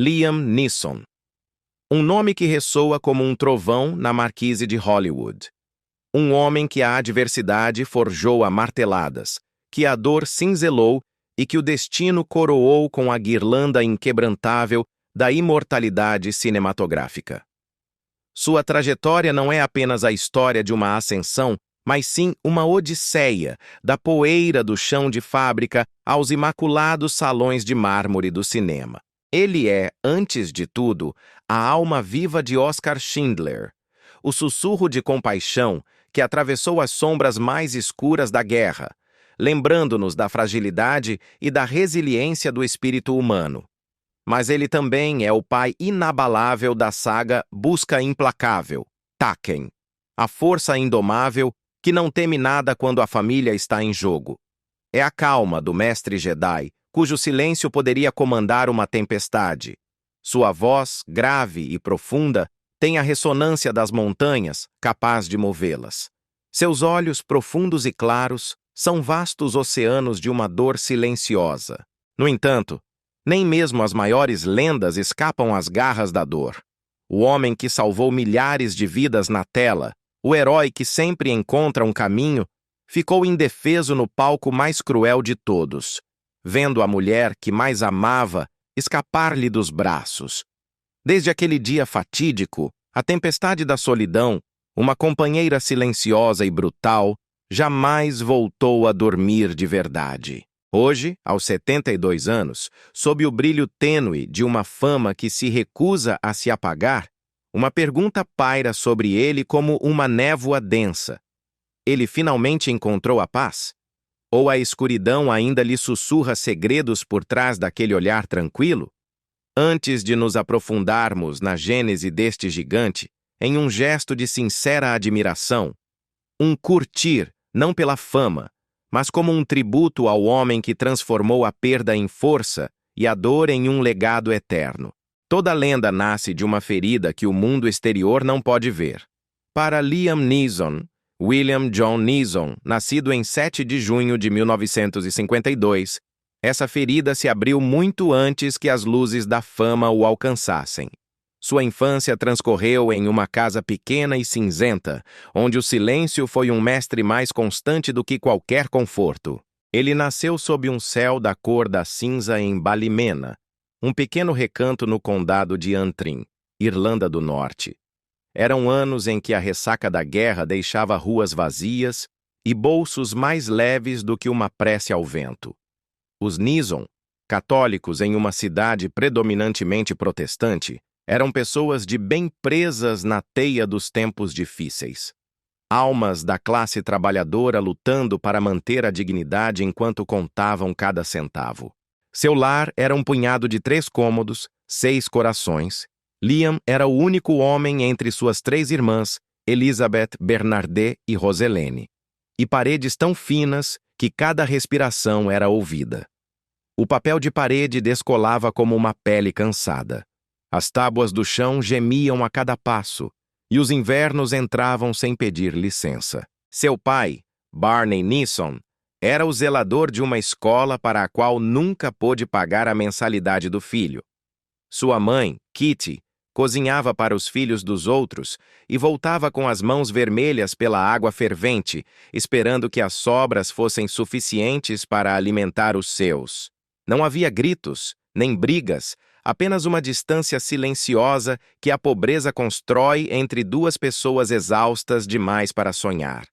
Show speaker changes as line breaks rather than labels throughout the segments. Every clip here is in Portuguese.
Liam Neeson. Um nome que ressoa como um trovão na marquise de Hollywood. Um homem que a adversidade forjou a marteladas, que a dor cinzelou e que o destino coroou com a guirlanda inquebrantável da imortalidade cinematográfica. Sua trajetória não é apenas a história de uma ascensão, mas sim uma odisseia, da poeira do chão de fábrica aos imaculados salões de mármore do cinema. Ele é, antes de tudo, a alma viva de Oskar Schindler, o sussurro de compaixão que atravessou as sombras mais escuras da guerra, lembrando-nos da fragilidade e da resiliência do espírito humano. Mas ele também é o pai inabalável da saga Busca Implacável, Taken, a força indomável que não teme nada quando a família está em jogo. É a calma do mestre Jedi, cujo silêncio poderia comandar uma tempestade. Sua voz, grave e profunda, tem a ressonância das montanhas, capaz de movê-las. Seus olhos, profundos e claros, são vastos oceanos de uma dor silenciosa. No entanto, nem mesmo as maiores lendas escapam às garras da dor. O homem que salvou milhares de vidas na tela, o herói que sempre encontra um caminho, ficou indefeso no palco mais cruel de todos, vendo a mulher que mais amava escapar-lhe dos braços. Desde aquele dia fatídico, a tempestade da solidão, uma companheira silenciosa e brutal, jamais voltou a dormir de verdade. Hoje, aos 72 anos, sob o brilho tênue de uma fama que se recusa a se apagar, uma pergunta paira sobre ele como uma névoa densa. Ele finalmente encontrou a paz? Ou a escuridão ainda lhe sussurra segredos por trás daquele olhar tranquilo? Antes de nos aprofundarmos na gênese deste gigante, em um gesto de sincera admiração, um curtir, não pela fama, mas como um tributo ao homem que transformou a perda em força e a dor em um legado eterno. Toda lenda nasce de uma ferida que o mundo exterior não pode ver. Para Liam Neeson, William John Neeson, nascido em 7 de junho de 1952, essa ferida se abriu muito antes que as luzes da fama o alcançassem. Sua infância transcorreu em uma casa pequena e cinzenta, onde o silêncio foi um mestre mais constante do que qualquer conforto. Ele nasceu sob um céu da cor da cinza em Ballymena, um pequeno recanto no condado de Antrim, Irlanda do Norte. Eram anos em que a ressaca da guerra deixava ruas vazias e bolsos mais leves do que uma prece ao vento. Os Neeson, católicos em uma cidade predominantemente protestante, eram pessoas de bem presas na teia dos tempos difíceis. Almas da classe trabalhadora lutando para manter a dignidade enquanto contavam cada centavo. Seu lar era um punhado de 3 cômodos, 6 corações. Liam era o único homem entre suas 3 irmãs, Elizabeth, Bernadette e Roselene, e paredes tão finas que cada respiração era ouvida. O papel de parede descolava como uma pele cansada. As tábuas do chão gemiam a cada passo, e os invernos entravam sem pedir licença. Seu pai, Barney Neeson, era o zelador de uma escola para a qual nunca pôde pagar a mensalidade do filho. Sua mãe, Kitty, cozinhava para os filhos dos outros e voltava com as mãos vermelhas pela água fervente, esperando que as sobras fossem suficientes para alimentar os seus. Não havia gritos, nem brigas, apenas uma distância silenciosa que a pobreza constrói entre 2 pessoas exaustas demais para sonhar.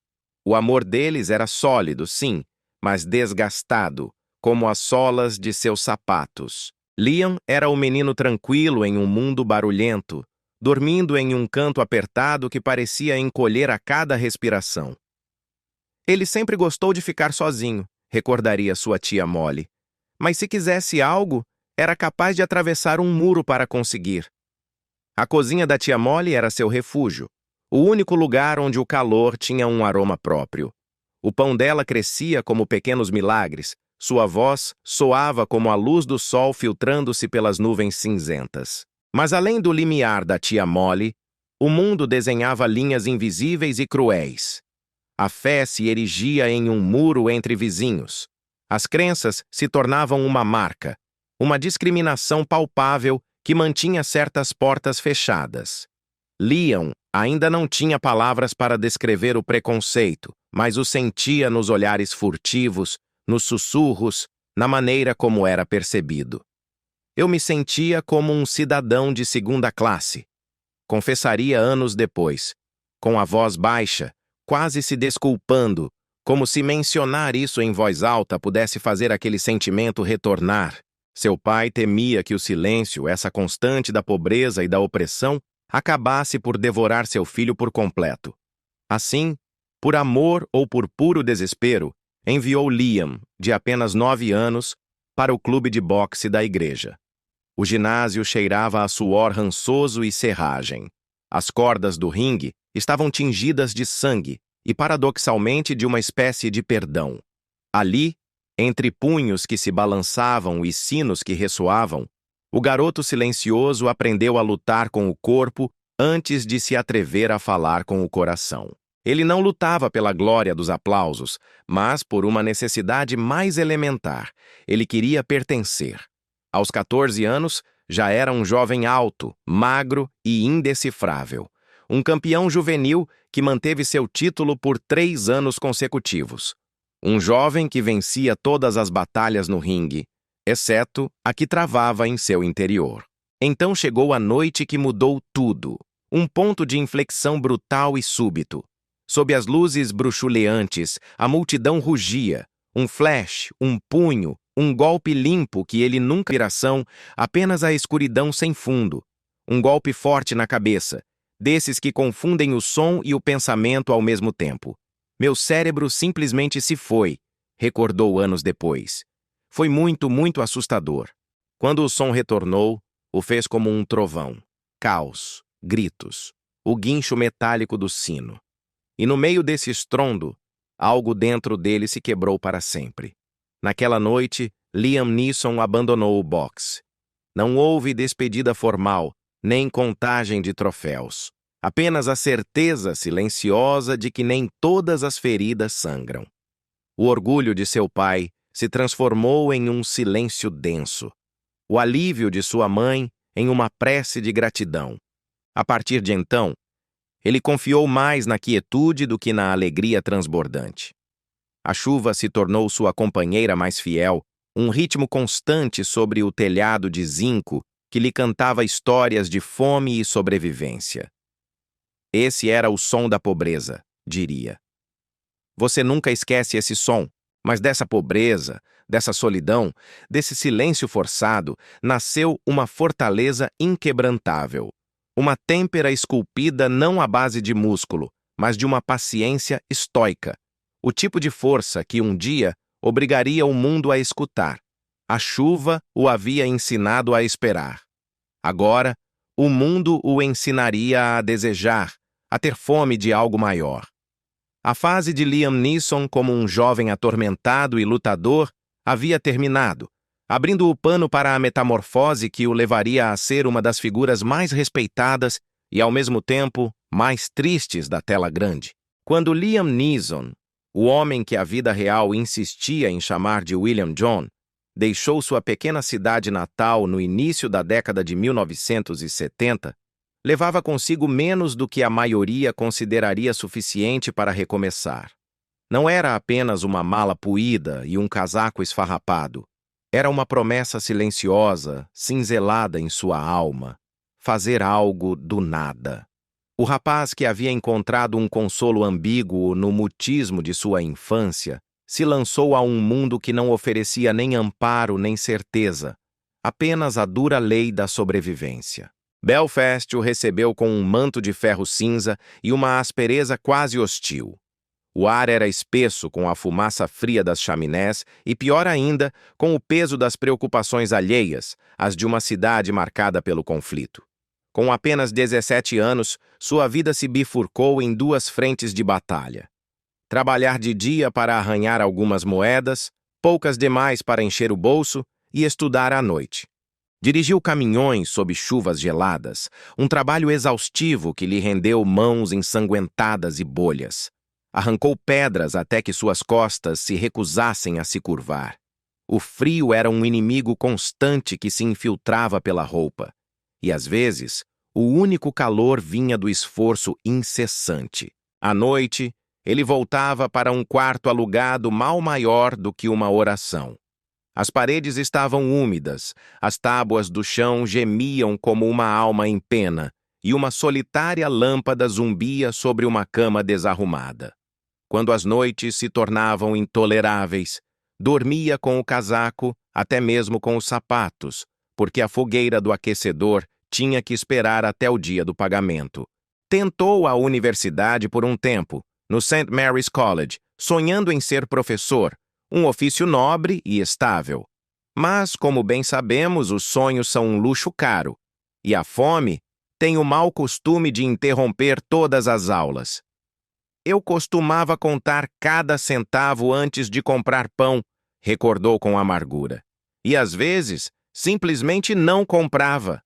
O amor deles era sólido, sim, mas desgastado, como as solas de seus sapatos. Liam era o menino tranquilo em um mundo barulhento, dormindo em um canto apertado que parecia encolher a cada respiração. Ele sempre gostou de ficar sozinho, recordaria sua tia Molly. Mas se quisesse algo, era capaz de atravessar um muro para conseguir. A cozinha da tia Molly era seu refúgio, o único lugar onde o calor tinha um aroma próprio. O pão dela crescia como pequenos milagres, sua voz soava como a luz do sol filtrando-se pelas nuvens cinzentas. Mas além do limiar da tia Molly, o mundo desenhava linhas invisíveis e cruéis. A fé se erigia em um muro entre vizinhos. As crenças se tornavam uma marca, uma discriminação palpável que mantinha certas portas fechadas. Liam ainda não tinha palavras para descrever o preconceito, mas o sentia nos olhares furtivos, nos sussurros, na maneira como era percebido. Eu me sentia como um cidadão de segunda classe. Confessaria anos depois, com a voz baixa, quase se desculpando, como se mencionar isso em voz alta pudesse fazer aquele sentimento retornar. Seu pai temia que o silêncio, essa constante da pobreza e da opressão, acabasse por devorar seu filho por completo. Assim, por amor ou por puro desespero, enviou Liam, de apenas 9 anos, para o clube de boxe da igreja. O ginásio cheirava a suor rançoso e serragem. As cordas do ringue estavam tingidas de sangue e, paradoxalmente, de uma espécie de perdão. Ali, entre punhos que se balançavam e sinos que ressoavam, o garoto silencioso aprendeu a lutar com o corpo antes de se atrever a falar com o coração. Ele não lutava pela glória dos aplausos, mas por uma necessidade mais elementar. Ele queria pertencer. Aos 14 anos, já era um jovem alto, magro e indecifrável. Um campeão juvenil que manteve seu título por 3 anos consecutivos. Um jovem que vencia todas as batalhas no ringue, exceto a que travava em seu interior. Então chegou a noite que mudou tudo. Um ponto de inflexão brutal e súbito. Sob as luzes bruxuleantes, a multidão rugia. Um flash, um punho, um golpe limpo que ele nunca viração, apenas a escuridão sem fundo. Um golpe forte na cabeça, desses que confundem o som e o pensamento ao mesmo tempo. Meu cérebro simplesmente se foi, recordou anos depois. Foi muito, muito assustador. Quando o som retornou, o fez como um trovão. Caos, gritos, o guincho metálico do sino. E no meio desse estrondo, algo dentro dele se quebrou para sempre. Naquela noite, Liam Neeson abandonou o boxe. Não houve despedida formal, nem contagem de troféus. Apenas a certeza silenciosa de que nem todas as feridas sangram. O orgulho de seu pai se transformou em um silêncio denso. O alívio de sua mãe em uma prece de gratidão. A partir de então, ele confiou mais na quietude do que na alegria transbordante. A chuva se tornou sua companheira mais fiel, um ritmo constante sobre o telhado de zinco que lhe cantava histórias de fome e sobrevivência. Esse era o som da pobreza, diria. Você nunca esquece esse som, mas dessa pobreza, dessa solidão, desse silêncio forçado, nasceu uma fortaleza inquebrantável. Uma têmpera esculpida não à base de músculo, mas de uma paciência estoica. O tipo de força que um dia obrigaria o mundo a escutar. A chuva o havia ensinado a esperar. Agora, o mundo o ensinaria a desejar, a ter fome de algo maior. A fase de Liam Neeson como um jovem atormentado e lutador havia terminado, abrindo o pano para a metamorfose que o levaria a ser uma das figuras mais respeitadas e, ao mesmo tempo, mais tristes da tela grande. Quando Liam Neeson, o homem que a vida real insistia em chamar de William John, deixou sua pequena cidade natal no início da década de 1970, levava consigo menos do que a maioria consideraria suficiente para recomeçar. Não era apenas uma mala puída e um casaco esfarrapado. Era uma promessa silenciosa, cinzelada em sua alma. Fazer algo do nada. O rapaz que havia encontrado um consolo ambíguo no mutismo de sua infância se lançou a um mundo que não oferecia nem amparo nem certeza, apenas a dura lei da sobrevivência. Belfast o recebeu com um manto de ferro cinza e uma aspereza quase hostil. O ar era espesso com a fumaça fria das chaminés e, pior ainda, com o peso das preocupações alheias, as de uma cidade marcada pelo conflito. Com apenas 17 anos, sua vida se bifurcou em 2 frentes de batalha. Trabalhar de dia para arranhar algumas moedas, poucas demais para encher o bolso, e estudar à noite. Dirigiu caminhões sob chuvas geladas, um trabalho exaustivo que lhe rendeu mãos ensanguentadas e bolhas. Arrancou pedras até que suas costas se recusassem a se curvar. O frio era um inimigo constante que se infiltrava pela roupa. E às vezes, o único calor vinha do esforço incessante. À noite, ele voltava para um quarto alugado mal maior do que uma oração. As paredes estavam úmidas, as tábuas do chão gemiam como uma alma em pena, e uma solitária lâmpada zumbia sobre uma cama desarrumada. Quando as noites se tornavam intoleráveis, dormia com o casaco, até mesmo com os sapatos, porque a fogueira do aquecedor tinha que esperar até o dia do pagamento. Tentou a universidade por um tempo, no St. Mary's College, sonhando em ser professor, um ofício nobre e estável. Mas, como bem sabemos, os sonhos são um luxo caro, e a fome tem o mau costume de interromper todas as aulas. Eu costumava contar cada centavo antes de comprar pão, recordou com amargura. E às vezes, simplesmente não comprava.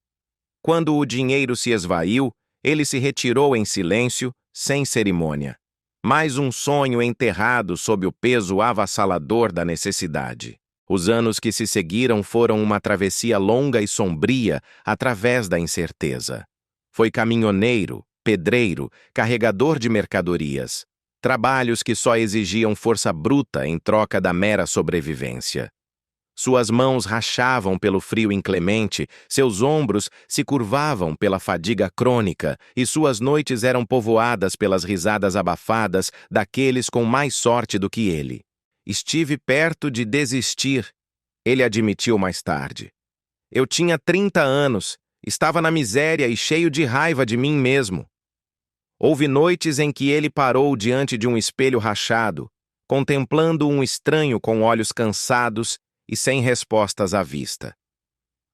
Quando o dinheiro se esvaiu, ele se retirou em silêncio, sem cerimônia. Mais um sonho enterrado sob o peso avassalador da necessidade. Os anos que se seguiram foram uma travessia longa e sombria através da incerteza. Foi caminhoneiro, pedreiro, carregador de mercadorias. Trabalhos que só exigiam força bruta em troca da mera sobrevivência. Suas mãos rachavam pelo frio inclemente, seus ombros se curvavam pela fadiga crônica e suas noites eram povoadas pelas risadas abafadas daqueles com mais sorte do que ele. Estive perto de desistir, ele admitiu mais tarde. Eu tinha 30 anos, estava na miséria e cheio de raiva de mim mesmo. Houve noites em que ele parou diante de um espelho rachado, contemplando um estranho com olhos cansados e sem respostas à vista.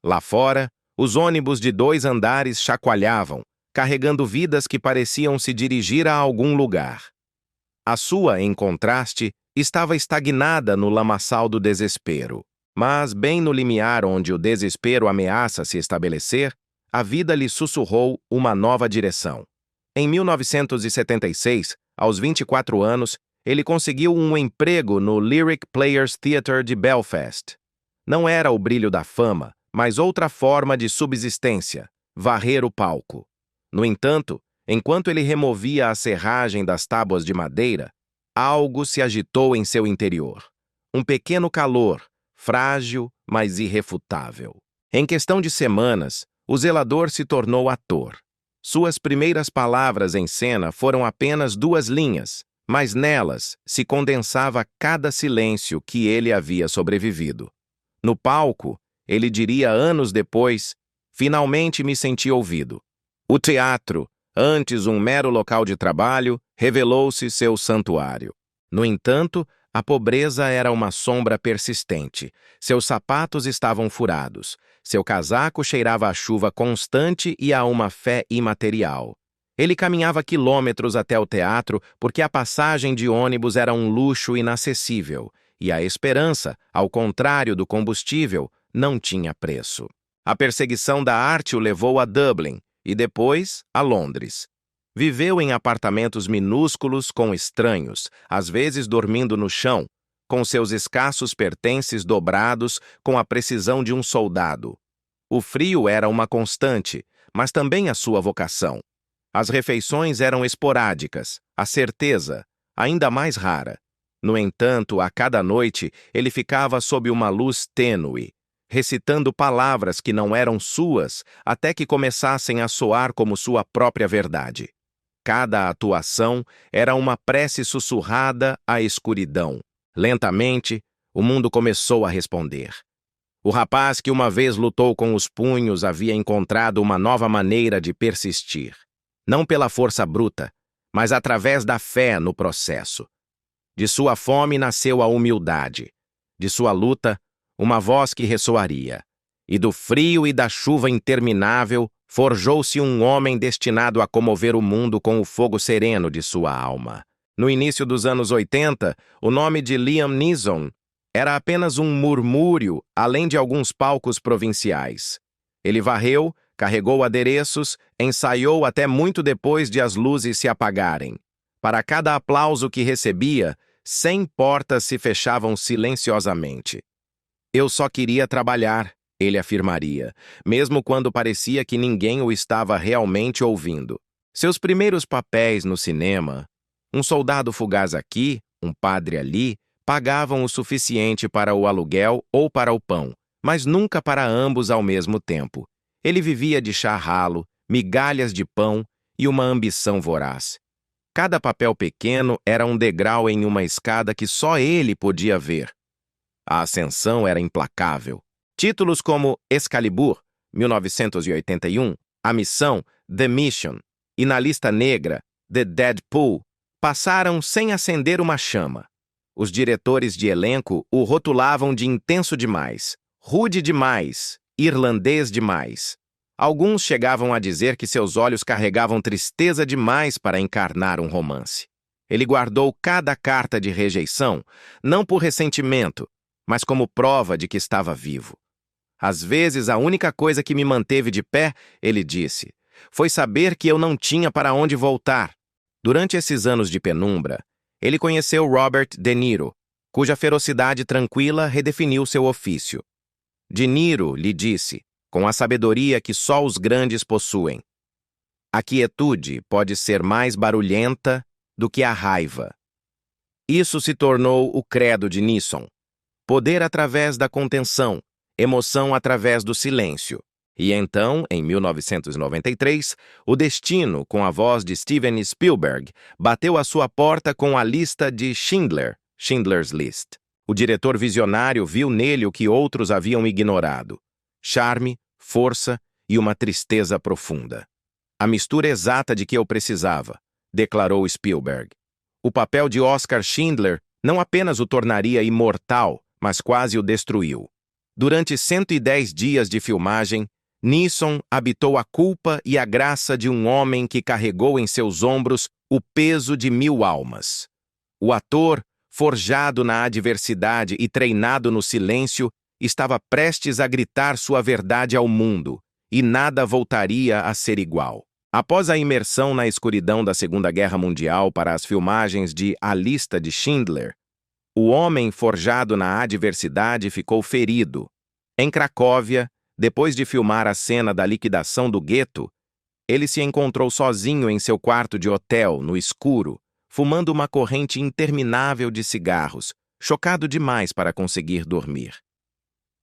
Lá fora, os ônibus de 2 andares chacoalhavam, carregando vidas que pareciam se dirigir a algum lugar. A sua, em contraste, estava estagnada no lamaçal do desespero. Mas, bem no limiar onde o desespero ameaça se estabelecer, a vida lhe sussurrou uma nova direção. Em 1976, aos 24 anos, ele conseguiu um emprego no Lyric Players Theatre de Belfast. Não era o brilho da fama, mas outra forma de subsistência, varrer o palco. No entanto, enquanto ele removia a serragem das tábuas de madeira, algo se agitou em seu interior. Um pequeno calor, frágil, mas irrefutável. Em questão de semanas, o zelador se tornou ator. Suas primeiras palavras em cena foram apenas 2 linhas, mas nelas se condensava cada silêncio que ele havia sobrevivido. No palco, ele diria anos depois, finalmente me senti ouvido. O teatro, antes um mero local de trabalho, revelou-se seu santuário. No entanto, a pobreza era uma sombra persistente. Seus sapatos estavam furados. Seu casaco cheirava a chuva constante e a uma fé imaterial. Ele caminhava quilômetros até o teatro porque a passagem de ônibus era um luxo inacessível, e a esperança, ao contrário do combustível, não tinha preço. A perseguição da arte o levou a Dublin e depois a Londres. Viveu em apartamentos minúsculos com estranhos, às vezes dormindo no chão, com seus escassos pertences dobrados com a precisão de um soldado. O frio era uma constante, mas também a sua vocação. As refeições eram esporádicas, a certeza, ainda mais rara. No entanto, a cada noite, ele ficava sob uma luz tênue, recitando palavras que não eram suas até que começassem a soar como sua própria verdade. Cada atuação era uma prece sussurrada à escuridão. Lentamente, o mundo começou a responder. O rapaz que uma vez lutou com os punhos havia encontrado uma nova maneira de persistir. Não pela força bruta, mas através da fé no processo. De sua fome nasceu a humildade. De sua luta, uma voz que ressoaria. E do frio e da chuva interminável, forjou-se um homem destinado a comover o mundo com o fogo sereno de sua alma. No início dos anos 80, o nome de Liam Neeson era apenas um murmúrio além de alguns palcos provinciais. Ele varreu, carregou adereços, ensaiou até muito depois de as luzes se apagarem. Para cada aplauso que recebia, 100 portas se fechavam silenciosamente. Eu só queria trabalhar, ele afirmaria, mesmo quando parecia que ninguém o estava realmente ouvindo. Seus primeiros papéis no cinema, um soldado fugaz aqui, um padre ali, pagavam o suficiente para o aluguel ou para o pão, mas nunca para ambos ao mesmo tempo. Ele vivia de chá ralo, migalhas de pão e uma ambição voraz. Cada papel pequeno era um degrau em uma escada que só ele podia ver. A ascensão era implacável. Títulos como Excalibur, 1981, A Missão, The Mission, e na lista negra, The Deadpool, passaram sem acender uma chama. Os diretores de elenco o rotulavam de intenso demais, rude demais, irlandês demais. Alguns chegavam a dizer que seus olhos carregavam tristeza demais para encarnar um romance. Ele guardou cada carta de rejeição, não por ressentimento, mas como prova de que estava vivo. Às vezes, a única coisa que me manteve de pé, ele disse, foi saber que eu não tinha para onde voltar. Durante esses anos de penumbra, ele conheceu Robert De Niro, cuja ferocidade tranquila redefiniu seu ofício. De Niro lhe disse, com a sabedoria que só os grandes possuem, a quietude pode ser mais barulhenta do que a raiva. Isso se tornou o credo de Neeson. Poder através da contenção, emoção através do silêncio. E então, em 1993, o destino, com a voz de Steven Spielberg, bateu à sua porta com a lista de Schindler, Schindler's List. O diretor visionário viu nele o que outros haviam ignorado: charme, força e uma tristeza profunda. A mistura exata de que eu precisava, declarou Spielberg. O papel de Oscar Schindler não apenas o tornaria imortal, mas quase o destruiu. Durante 110 dias de filmagem, Neeson habitou a culpa e a graça de um homem que carregou em seus ombros o peso de 1000 almas. O ator, forjado na adversidade e treinado no silêncio, estava prestes a gritar sua verdade ao mundo, e nada voltaria a ser igual. Após a imersão na escuridão da Segunda Guerra Mundial para as filmagens de A Lista de Schindler, o homem forjado na adversidade ficou ferido. Em Cracóvia, depois de filmar a cena da liquidação do gueto, ele se encontrou sozinho em seu quarto de hotel, no escuro, fumando uma corrente interminável de cigarros, chocado demais para conseguir dormir.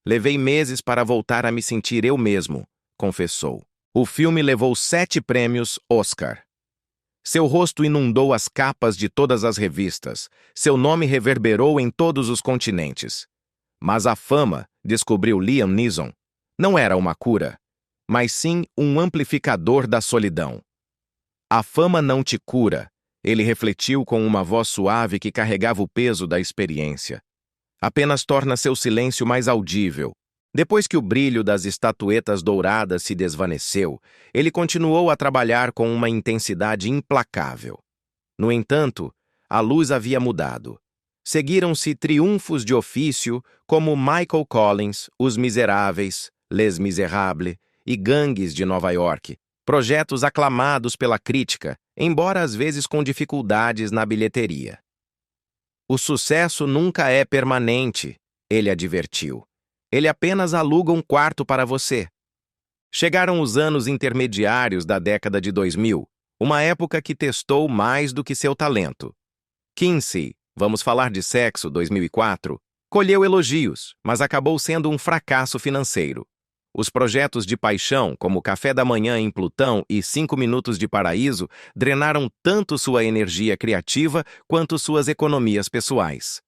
Levei meses para voltar a me sentir eu mesmo, confessou. O filme levou 7 prêmios Oscar. Seu rosto inundou as capas de todas as revistas. Seu nome reverberou em todos os continentes. Mas a fama, descobriu Liam Neeson, não era uma cura, mas sim um amplificador da solidão. A fama não te cura, ele refletiu com uma voz suave que carregava o peso da experiência. Apenas torna seu silêncio mais audível. Depois que o brilho das estatuetas douradas se desvaneceu, ele continuou a trabalhar com uma intensidade implacável. No entanto, a luz havia mudado. Seguiram-se triunfos de ofício como Michael Collins, Os Miseráveis, Les Misérables e Gangues de Nova York, projetos aclamados pela crítica, embora às vezes com dificuldades na bilheteria. O sucesso nunca é permanente, ele advertiu. Ele apenas aluga um quarto para você. Chegaram os anos intermediários da década de 2000, uma época que testou mais do que seu talento. Kinsey, Vamos Falar de Sexo, 2004, colheu elogios, mas acabou sendo um fracasso financeiro. Os projetos de paixão, como Café da Manhã em Plutão e 5 Minutos de Paraíso, drenaram tanto sua energia criativa quanto suas economias pessoais.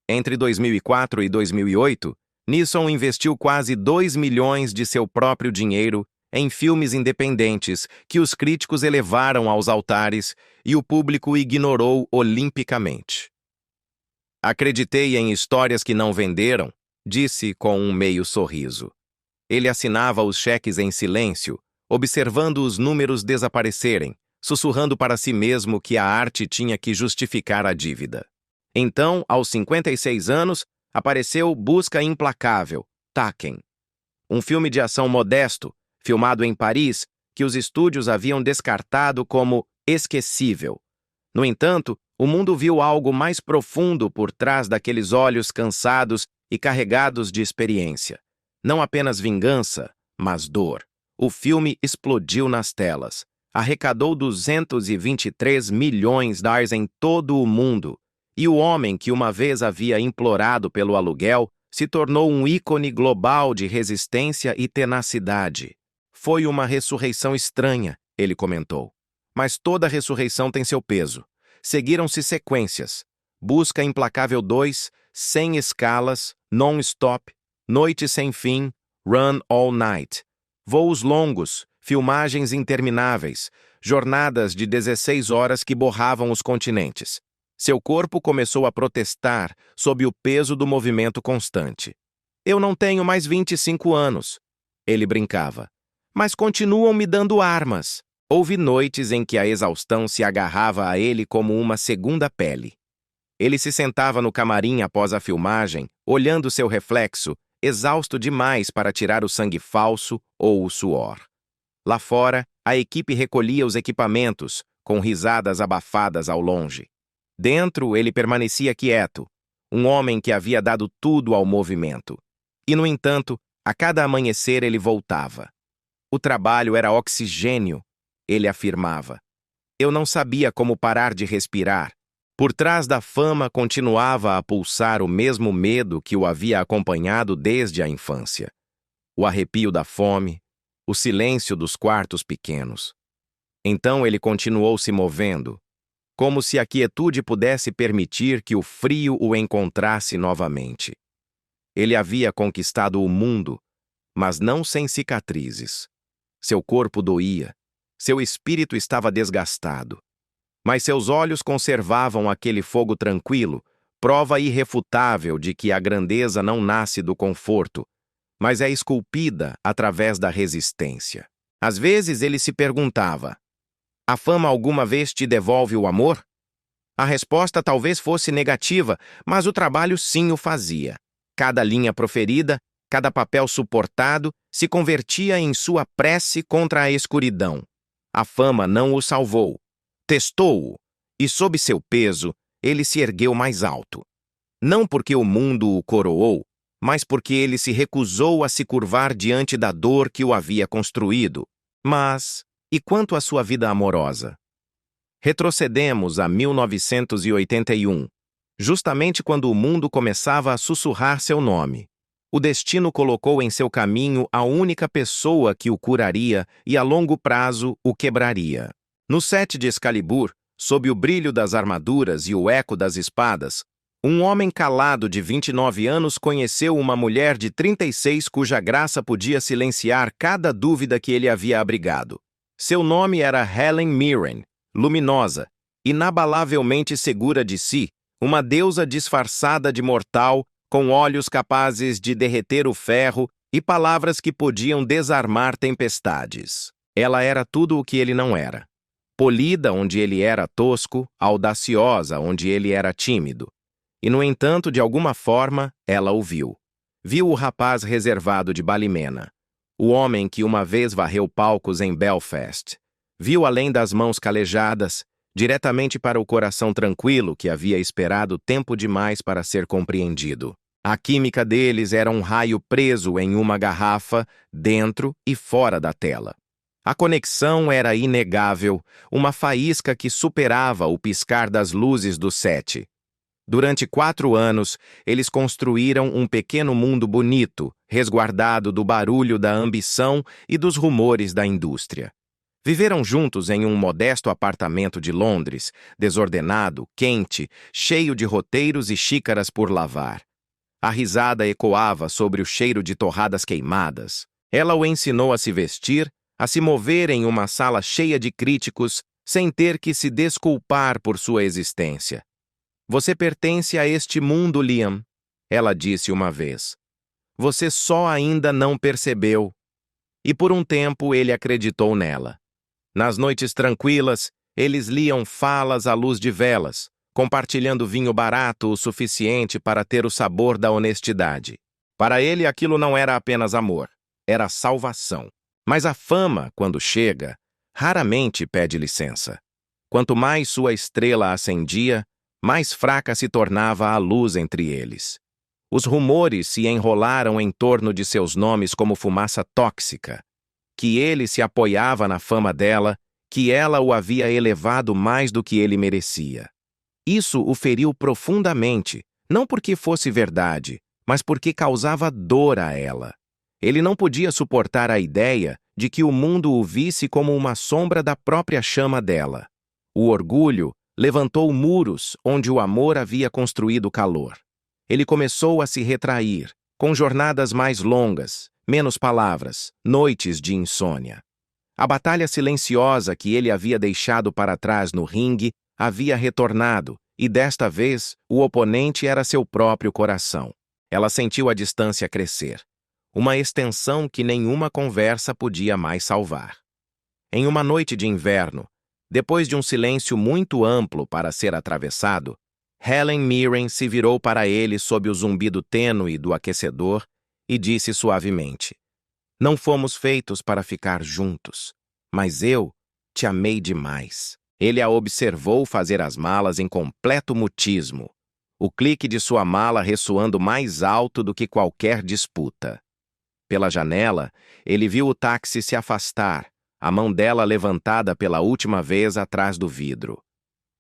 Entre 2004 e 2008, Neeson investiu quase 2 milhões de seu próprio dinheiro em filmes independentes que os críticos elevaram aos altares e o público ignorou olimpicamente. Acreditei em histórias que não venderam, disse com um meio sorriso. Ele assinava os cheques em silêncio, observando os números desaparecerem, sussurrando para si mesmo que a arte tinha que justificar a dívida. Então, aos 56 anos, apareceu Busca Implacável, Taken. Um filme de ação modesto, filmado em Paris, que os estúdios haviam descartado como esquecível. No entanto, o mundo viu algo mais profundo por trás daqueles olhos cansados e carregados de experiência. Não apenas vingança, mas dor. O filme explodiu nas telas. Arrecadou 223 milhões de dólares em todo o mundo. E o homem que uma vez havia implorado pelo aluguel se tornou um ícone global de resistência e tenacidade. Foi uma ressurreição estranha, ele comentou. Mas toda ressurreição tem seu peso. Seguiram-se sequências. Busca Implacável 2, Sem Escalas, Non-Stop, Noite Sem Fim, Run All Night. Voos longos, filmagens intermináveis, jornadas de 16 horas que borravam os continentes. Seu corpo começou a protestar sob o peso do movimento constante. Eu não tenho mais 25 anos, ele brincava. Mas continuam me dando armas. Houve noites em que a exaustão se agarrava a ele como uma segunda pele. Ele se sentava no camarim após a filmagem, olhando seu reflexo, exausto demais para tirar o sangue falso ou o suor. Lá fora, a equipe recolhia os equipamentos, com risadas abafadas ao longe. Dentro, ele permanecia quieto, um homem que havia dado tudo ao movimento. E, no entanto, a cada amanhecer ele voltava. O trabalho era oxigênio, ele afirmava. Eu não sabia como parar de respirar. Por trás da fama continuava a pulsar o mesmo medo que o havia acompanhado desde a infância. O arrepio da fome, o silêncio dos quartos pequenos. Então ele continuou se movendo, como se a quietude pudesse permitir que o frio o encontrasse novamente. Ele havia conquistado o mundo, mas não sem cicatrizes. Seu corpo doía, seu espírito estava desgastado. Mas seus olhos conservavam aquele fogo tranquilo, prova irrefutável de que a grandeza não nasce do conforto, mas é esculpida através da resistência. Às vezes ele se perguntava: a fama alguma vez te devolve o amor? A resposta talvez fosse negativa, mas o trabalho sim o fazia. Cada linha proferida, cada papel suportado, se convertia em sua prece contra a escuridão. A fama não o salvou. Testou-o, e sob seu peso, ele se ergueu mais alto. Não porque o mundo o coroou, mas porque ele se recusou a se curvar diante da dor que o havia construído. Mas, e quanto à sua vida amorosa? Retrocedemos a 1981, justamente quando o mundo começava a sussurrar seu nome. O destino colocou em seu caminho a única pessoa que o curaria e a longo prazo o quebraria. No set de Excalibur, sob o brilho das armaduras e o eco das espadas, um homem calado de 29 anos conheceu uma mulher de 36 cuja graça podia silenciar cada dúvida que ele havia abrigado. Seu nome era Helen Mirren, luminosa, inabalavelmente segura de si, uma deusa disfarçada de mortal, com olhos capazes de derreter o ferro e palavras que podiam desarmar tempestades. Ela era tudo o que ele não era. Polida onde ele era tosco, audaciosa onde ele era tímido. E, no entanto, de alguma forma, ela o viu. Viu o rapaz reservado de Ballymena, o homem que uma vez varreu palcos em Belfast. Viu além das mãos calejadas, diretamente para o coração tranquilo que havia esperado tempo demais para ser compreendido. A química deles era um raio preso em uma garrafa, dentro e fora da tela. A conexão era inegável, uma faísca que superava o piscar das luzes do set. Durante 4 anos, eles construíram um pequeno mundo bonito, resguardado do barulho da ambição e dos rumores da indústria. Viveram juntos em um modesto apartamento de Londres, desordenado, quente, cheio de roteiros e xícaras por lavar. A risada ecoava sobre o cheiro de torradas queimadas. Ela o ensinou a se vestir, a se mover em uma sala cheia de críticos, sem ter que se desculpar por sua existência. Você pertence a este mundo, Liam, ela disse uma vez. Você só ainda não percebeu. E por um tempo ele acreditou nela. Nas noites tranquilas, eles liam falas à luz de velas, compartilhando vinho barato o suficiente para ter o sabor da honestidade. Para ele, aquilo não era apenas amor, era salvação. Mas a fama, quando chega, raramente pede licença. Quanto mais sua estrela acendia, mais fraca se tornava a luz entre eles. Os rumores se enrolaram em torno de seus nomes como fumaça tóxica, que ele se apoiava na fama dela, que ela o havia elevado mais do que ele merecia. Isso o feriu profundamente, não porque fosse verdade, mas porque causava dor a ela. Ele não podia suportar a ideia de que o mundo o visse como uma sombra da própria chama dela. O orgulho levantou muros onde o amor havia construído calor. Ele começou a se retrair, com jornadas mais longas, menos palavras, noites de insônia. A batalha silenciosa que ele havia deixado para trás no ringue havia retornado, e desta vez o oponente era seu próprio coração. Ela sentiu a distância crescer, uma extensão que nenhuma conversa podia mais salvar. Em uma noite de inverno, depois de um silêncio muito amplo para ser atravessado, Helen Mirren se virou para ele sob o zumbido tênue do aquecedor e disse suavemente: "Não fomos feitos para ficar juntos, mas eu te amei demais." Ele a observou fazer as malas em completo mutismo, o clique de sua mala ressoando mais alto do que qualquer disputa. Pela janela, ele viu o táxi se afastar, a mão dela levantada pela última vez atrás do vidro.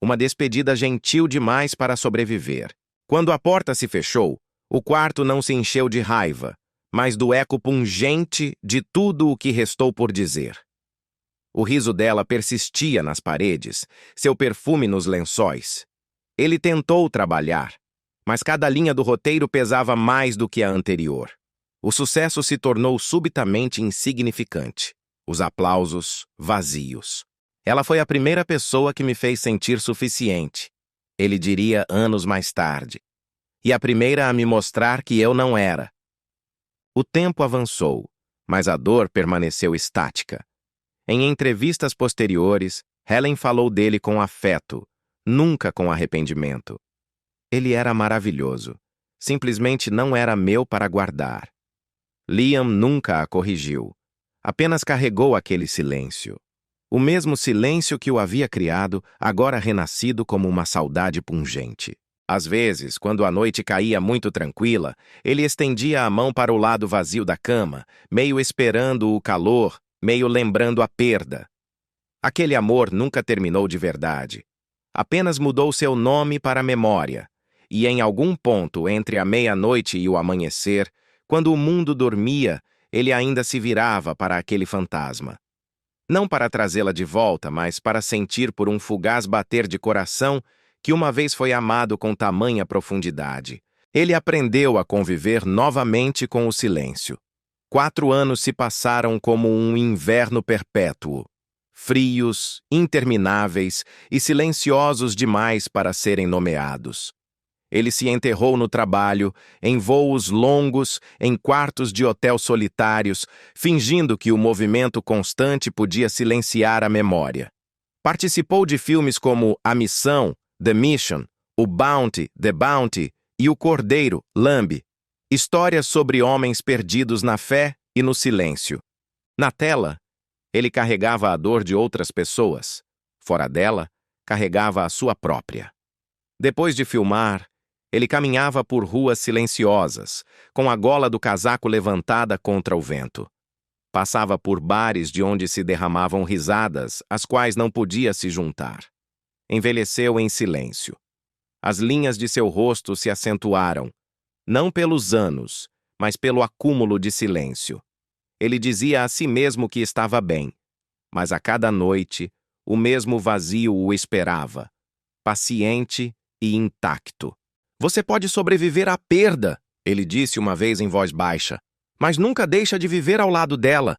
Uma despedida gentil demais para sobreviver. Quando a porta se fechou, o quarto não se encheu de raiva, mas do eco pungente de tudo o que restou por dizer. O riso dela persistia nas paredes, seu perfume nos lençóis. Ele tentou trabalhar, mas cada linha do roteiro pesava mais do que a anterior. O sucesso se tornou subitamente insignificante. Os aplausos vazios. Ela foi a primeira pessoa que me fez sentir suficiente, ele diria anos mais tarde. E a primeira a me mostrar que eu não era. O tempo avançou, mas a dor permaneceu estática. Em entrevistas posteriores, Helen falou dele com afeto, nunca com arrependimento. Ele era maravilhoso. Simplesmente não era meu para guardar. Liam nunca a corrigiu. Apenas carregou aquele silêncio. O mesmo silêncio que o havia criado, agora renascido como uma saudade pungente. Às vezes, quando a noite caía muito tranquila, ele estendia a mão para o lado vazio da cama, meio esperando o calor, meio lembrando a perda. Aquele amor nunca terminou de verdade. Apenas mudou seu nome para a memória. E em algum ponto entre a meia-noite e o amanhecer, quando o mundo dormia, ele ainda se virava para aquele fantasma. Não para trazê-la de volta, mas para sentir por um fugaz bater de coração que uma vez foi amado com tamanha profundidade. Ele aprendeu a conviver novamente com o silêncio. 4 anos se passaram como um inverno perpétuo, frios, intermináveis e silenciosos demais para serem nomeados. Ele se enterrou no trabalho, em voos longos, em quartos de hotel solitários, fingindo que o movimento constante podia silenciar a memória. Participou de filmes como A Missão, The Mission, O Bounty, The Bounty e O Cordeiro, Lamb. Histórias sobre homens perdidos na fé e no silêncio. Na tela, ele carregava a dor de outras pessoas. Fora dela, carregava a sua própria. Depois de filmar, ele caminhava por ruas silenciosas, com a gola do casaco levantada contra o vento. Passava por bares de onde se derramavam risadas, às quais não podia se juntar. Envelheceu em silêncio. As linhas de seu rosto se acentuaram, não pelos anos, mas pelo acúmulo de silêncio. Ele dizia a si mesmo que estava bem, mas a cada noite, o mesmo vazio o esperava, paciente e intacto. "Você pode sobreviver à perda", ele disse uma vez em voz baixa, "mas nunca deixa de viver ao lado dela."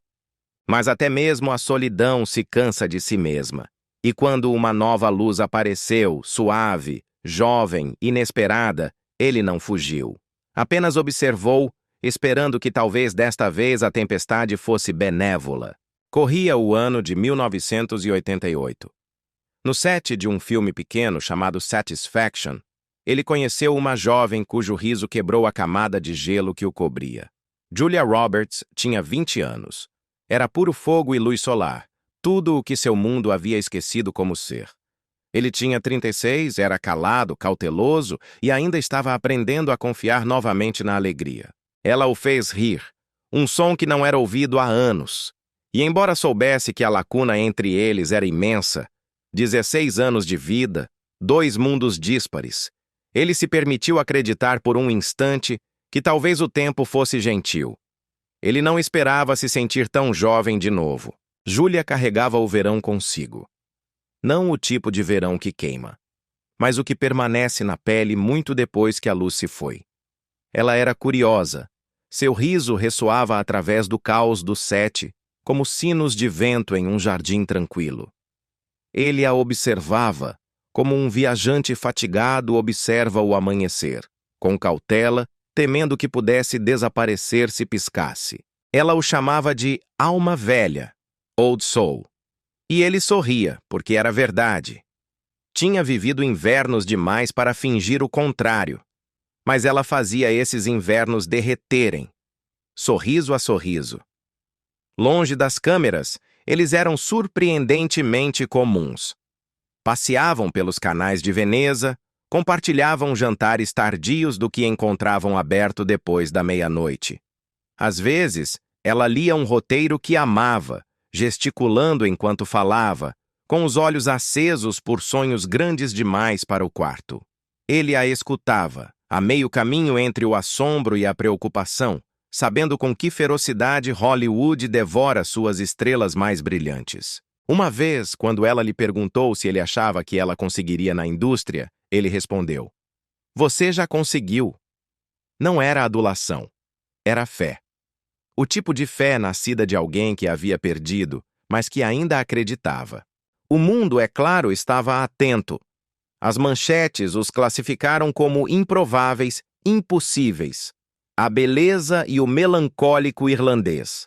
Mas até mesmo a solidão se cansa de si mesma. E quando uma nova luz apareceu, suave, jovem, inesperada, ele não fugiu. Apenas observou, esperando que talvez desta vez a tempestade fosse benévola. Corria o ano de 1988. No set de um filme pequeno chamado Satisfaction, ele conheceu uma jovem cujo riso quebrou a camada de gelo que o cobria. Julia Roberts tinha 20 anos. Era puro fogo e luz solar, tudo o que seu mundo havia esquecido como ser. Ele tinha 36, era calado, cauteloso e ainda estava aprendendo a confiar novamente na alegria. Ela o fez rir, um som que não era ouvido há anos. E embora soubesse que a lacuna entre eles era imensa, 16 anos de vida, 2 mundos díspares, ele se permitiu acreditar por um instante que talvez o tempo fosse gentil. Ele não esperava se sentir tão jovem de novo. Júlia carregava o verão consigo. Não o tipo de verão que queima, mas o que permanece na pele muito depois que a luz se foi. Ela era curiosa. Seu riso ressoava através do caos do sete, como sinos de vento em um jardim tranquilo. Ele a observava, como um viajante fatigado observa o amanhecer, com cautela, temendo que pudesse desaparecer se piscasse. Ela o chamava de alma velha, old soul. E ele sorria, porque era verdade. Tinha vivido invernos demais para fingir o contrário, mas ela fazia esses invernos derreterem, sorriso a sorriso. Longe das câmeras, eles eram surpreendentemente comuns. Passeavam pelos canais de Veneza, compartilhavam jantares tardios do que encontravam aberto depois da meia-noite. Às vezes, ela lia um roteiro que amava, gesticulando enquanto falava, com os olhos acesos por sonhos grandes demais para o quarto. Ele a escutava, a meio caminho entre o assombro e a preocupação, sabendo com que ferocidade Hollywood devora suas estrelas mais brilhantes. Uma vez, quando ela lhe perguntou se ele achava que ela conseguiria na indústria, ele respondeu: "Você já conseguiu." Não era adulação, era fé. O tipo de fé nascida de alguém que havia perdido, mas que ainda acreditava. O mundo, é claro, estava atento. As manchetes os classificaram como improváveis, impossíveis. A beleza e o melancólico irlandês.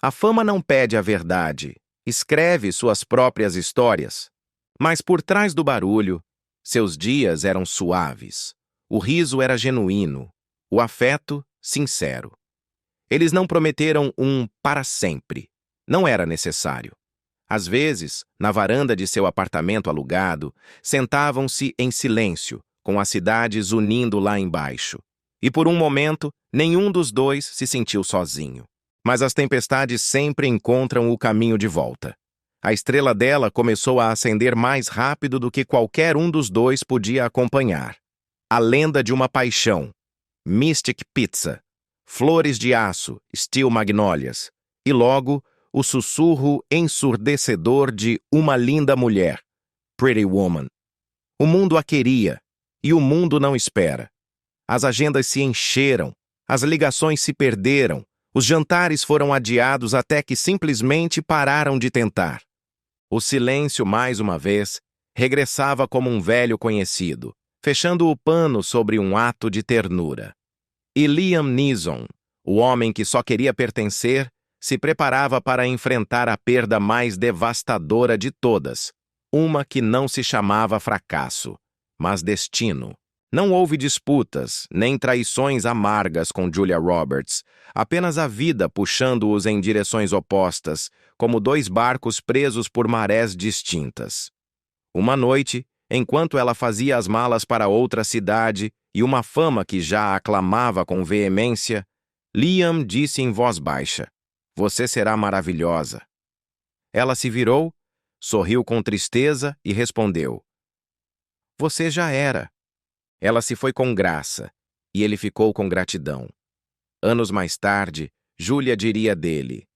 A fama não pede a verdade, escreve suas próprias histórias. Mas por trás do barulho, seus dias eram suaves. O riso era genuíno, o afeto, sincero. Eles não prometeram um para sempre. Não era necessário. Às vezes, na varanda de seu apartamento alugado, sentavam-se em silêncio, com as cidades unindo lá embaixo. E por um momento, nenhum dos dois se sentiu sozinho. Mas as tempestades sempre encontram o caminho de volta. A estrela dela começou a acender mais rápido do que qualquer um dos dois podia acompanhar. A lenda de uma paixão. Mystic Pizza. Flores de aço, Steel Magnolias. E logo, o sussurro ensurdecedor de uma linda mulher. Pretty Woman. O mundo a queria, e o mundo não espera. As agendas se encheram, as ligações se perderam, os jantares foram adiados até que simplesmente pararam de tentar. O silêncio, mais uma vez, regressava como um velho conhecido, fechando o pano sobre um ato de ternura. E Liam Neeson, o homem que só queria pertencer, se preparava para enfrentar a perda mais devastadora de todas, uma que não se chamava fracasso, mas destino. Não houve disputas, nem traições amargas com Julia Roberts, apenas a vida puxando-os em direções opostas, como dois barcos presos por marés distintas. Uma noite, enquanto ela fazia as malas para outra cidade e uma fama que já aclamava com veemência, Liam disse em voz baixa: "Você será maravilhosa." Ela se virou, sorriu com tristeza e respondeu: "Você já era." Ela se foi com graça, e ele ficou com gratidão. Anos mais tarde, Júlia diria dele: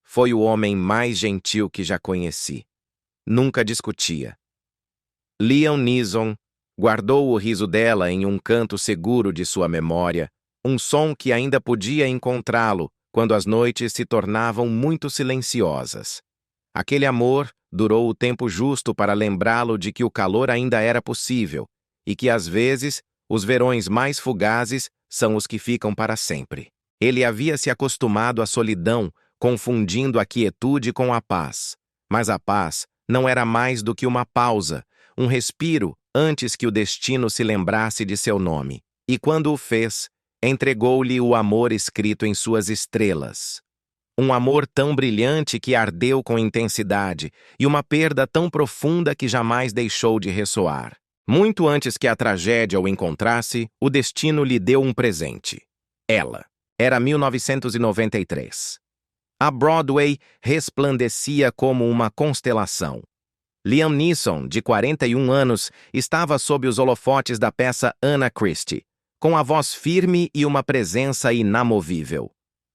"Foi o homem mais gentil que já conheci." Nunca discutia. Liam Neeson guardou o riso dela em um canto seguro de sua memória, um som que ainda podia encontrá-lo quando as noites se tornavam muito silenciosas. Aquele amor durou o tempo justo para lembrá-lo de que o calor ainda era possível, e que, às vezes, os verões mais fugazes são os que ficam para sempre. Ele havia se acostumado à solidão, confundindo a quietude com a paz. Mas a paz não era mais do que uma pausa, um respiro antes que o destino se lembrasse de seu nome. E quando o fez, entregou-lhe o amor escrito em suas estrelas. Um amor tão brilhante que ardeu com intensidade e uma perda tão profunda que jamais deixou de ressoar. Muito antes que a tragédia o encontrasse, o destino lhe deu um presente. Ela. Era 1993. A Broadway resplandecia como uma constelação. Liam Neeson, de 41 anos, estava sob os holofotes da peça Anna Christie, com a voz firme e uma presença inamovível.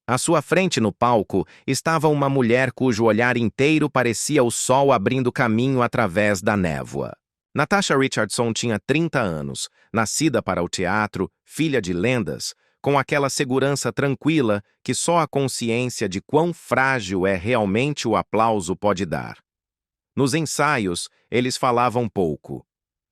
À sua frente no palco estava uma mulher cujo olhar inteiro parecia o sol abrindo caminho através da névoa. Natasha Richardson tinha 30 anos, nascida para o teatro, filha de lendas, com aquela segurança tranquila que só a consciência de quão frágil é realmente o aplauso pode dar. Nos ensaios, eles falavam pouco.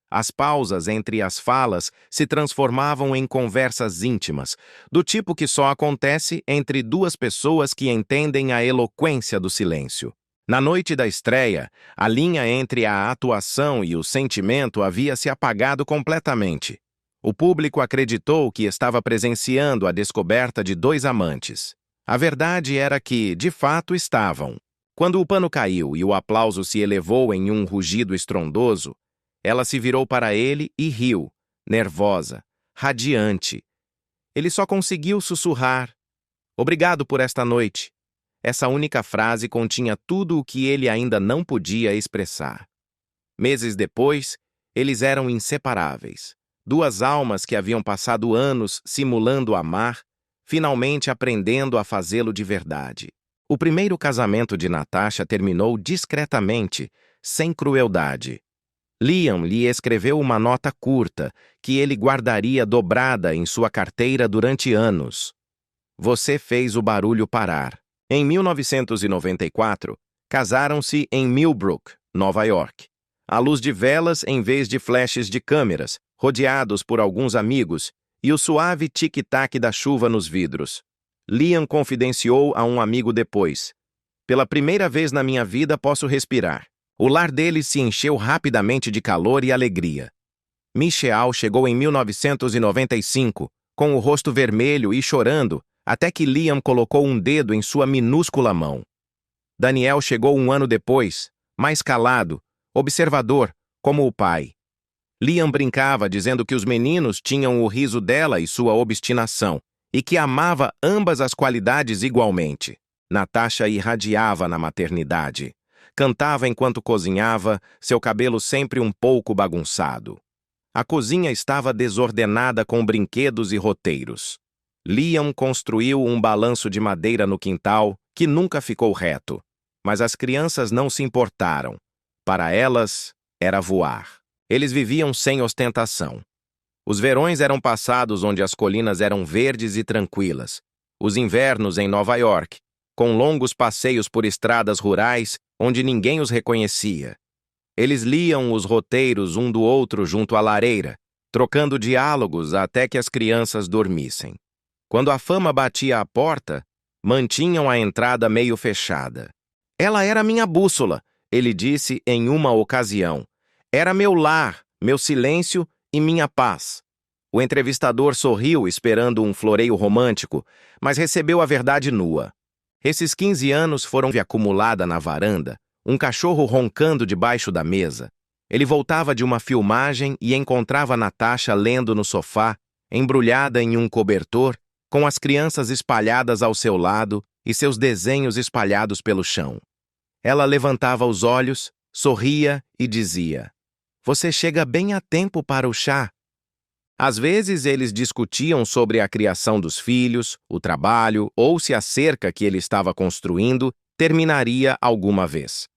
As pausas entre as falas se transformavam em conversas íntimas, do tipo que só acontece entre duas pessoas que entendem a eloquência do silêncio. Na noite da estreia, a linha entre a atuação e o sentimento havia se apagado completamente. O público acreditou que estava presenciando a descoberta de dois amantes. A verdade era que, de fato, estavam. Quando o pano caiu e o aplauso se elevou em um rugido estrondoso, ela se virou para ele e riu, nervosa, radiante. Ele só conseguiu sussurrar: "Obrigado por esta noite." Essa única frase continha tudo o que ele ainda não podia expressar. Meses depois, eles eram inseparáveis. Duas almas que haviam passado anos simulando amar, finalmente aprendendo a fazê-lo de verdade. O primeiro casamento de Natasha terminou discretamente, sem crueldade. Liam lhe escreveu uma nota curta, que ele guardaria dobrada em sua carteira durante anos. Você fez o barulho parar. Em 1994, casaram-se em Millbrook, Nova York. À luz de velas em vez de flashes de câmeras, rodeados por alguns amigos, e o suave tic-tac da chuva nos vidros. Liam confidenciou a um amigo depois: "Pela primeira vez na minha vida posso respirar." O lar deles se encheu rapidamente de calor e alegria. Micheal chegou em 1995, com o rosto vermelho e chorando, até que Liam colocou um dedo em sua minúscula mão. Daniel chegou um ano depois, mais calado, observador, como o pai. Liam brincava dizendo que os meninos tinham o riso dela e sua obstinação, e que amava ambas as qualidades igualmente. Natasha irradiava na maternidade. Cantava enquanto cozinhava, seu cabelo sempre um pouco bagunçado. A cozinha estava desordenada com brinquedos e roteiros. Liam construiu um balanço de madeira no quintal, que nunca ficou reto. Mas as crianças não se importaram. Para elas, era voar. Eles viviam sem ostentação. Os verões eram passados onde as colinas eram verdes e tranquilas. Os invernos em Nova York, com longos passeios por estradas rurais onde ninguém os reconhecia. Eles liam os roteiros um do outro junto à lareira, trocando diálogos até que as crianças dormissem. Quando a fama batia à porta, mantinham a entrada meio fechada. "Ela era minha bússola", ele disse em uma ocasião. "Era meu lar, meu silêncio e minha paz." O entrevistador sorriu esperando um floreio romântico, mas recebeu a verdade nua. Esses 15 anos foram acumulada na varanda, um cachorro roncando debaixo da mesa. Ele voltava de uma filmagem e encontrava Natasha lendo no sofá, embrulhada em um cobertor, com as crianças espalhadas ao seu lado e seus desenhos espalhados pelo chão. Ela levantava os olhos, sorria e dizia: "Você chega bem a tempo para o chá." Às vezes eles discutiam sobre a criação dos filhos, o trabalho ou se a cerca que ele estava construindo terminaria alguma vez.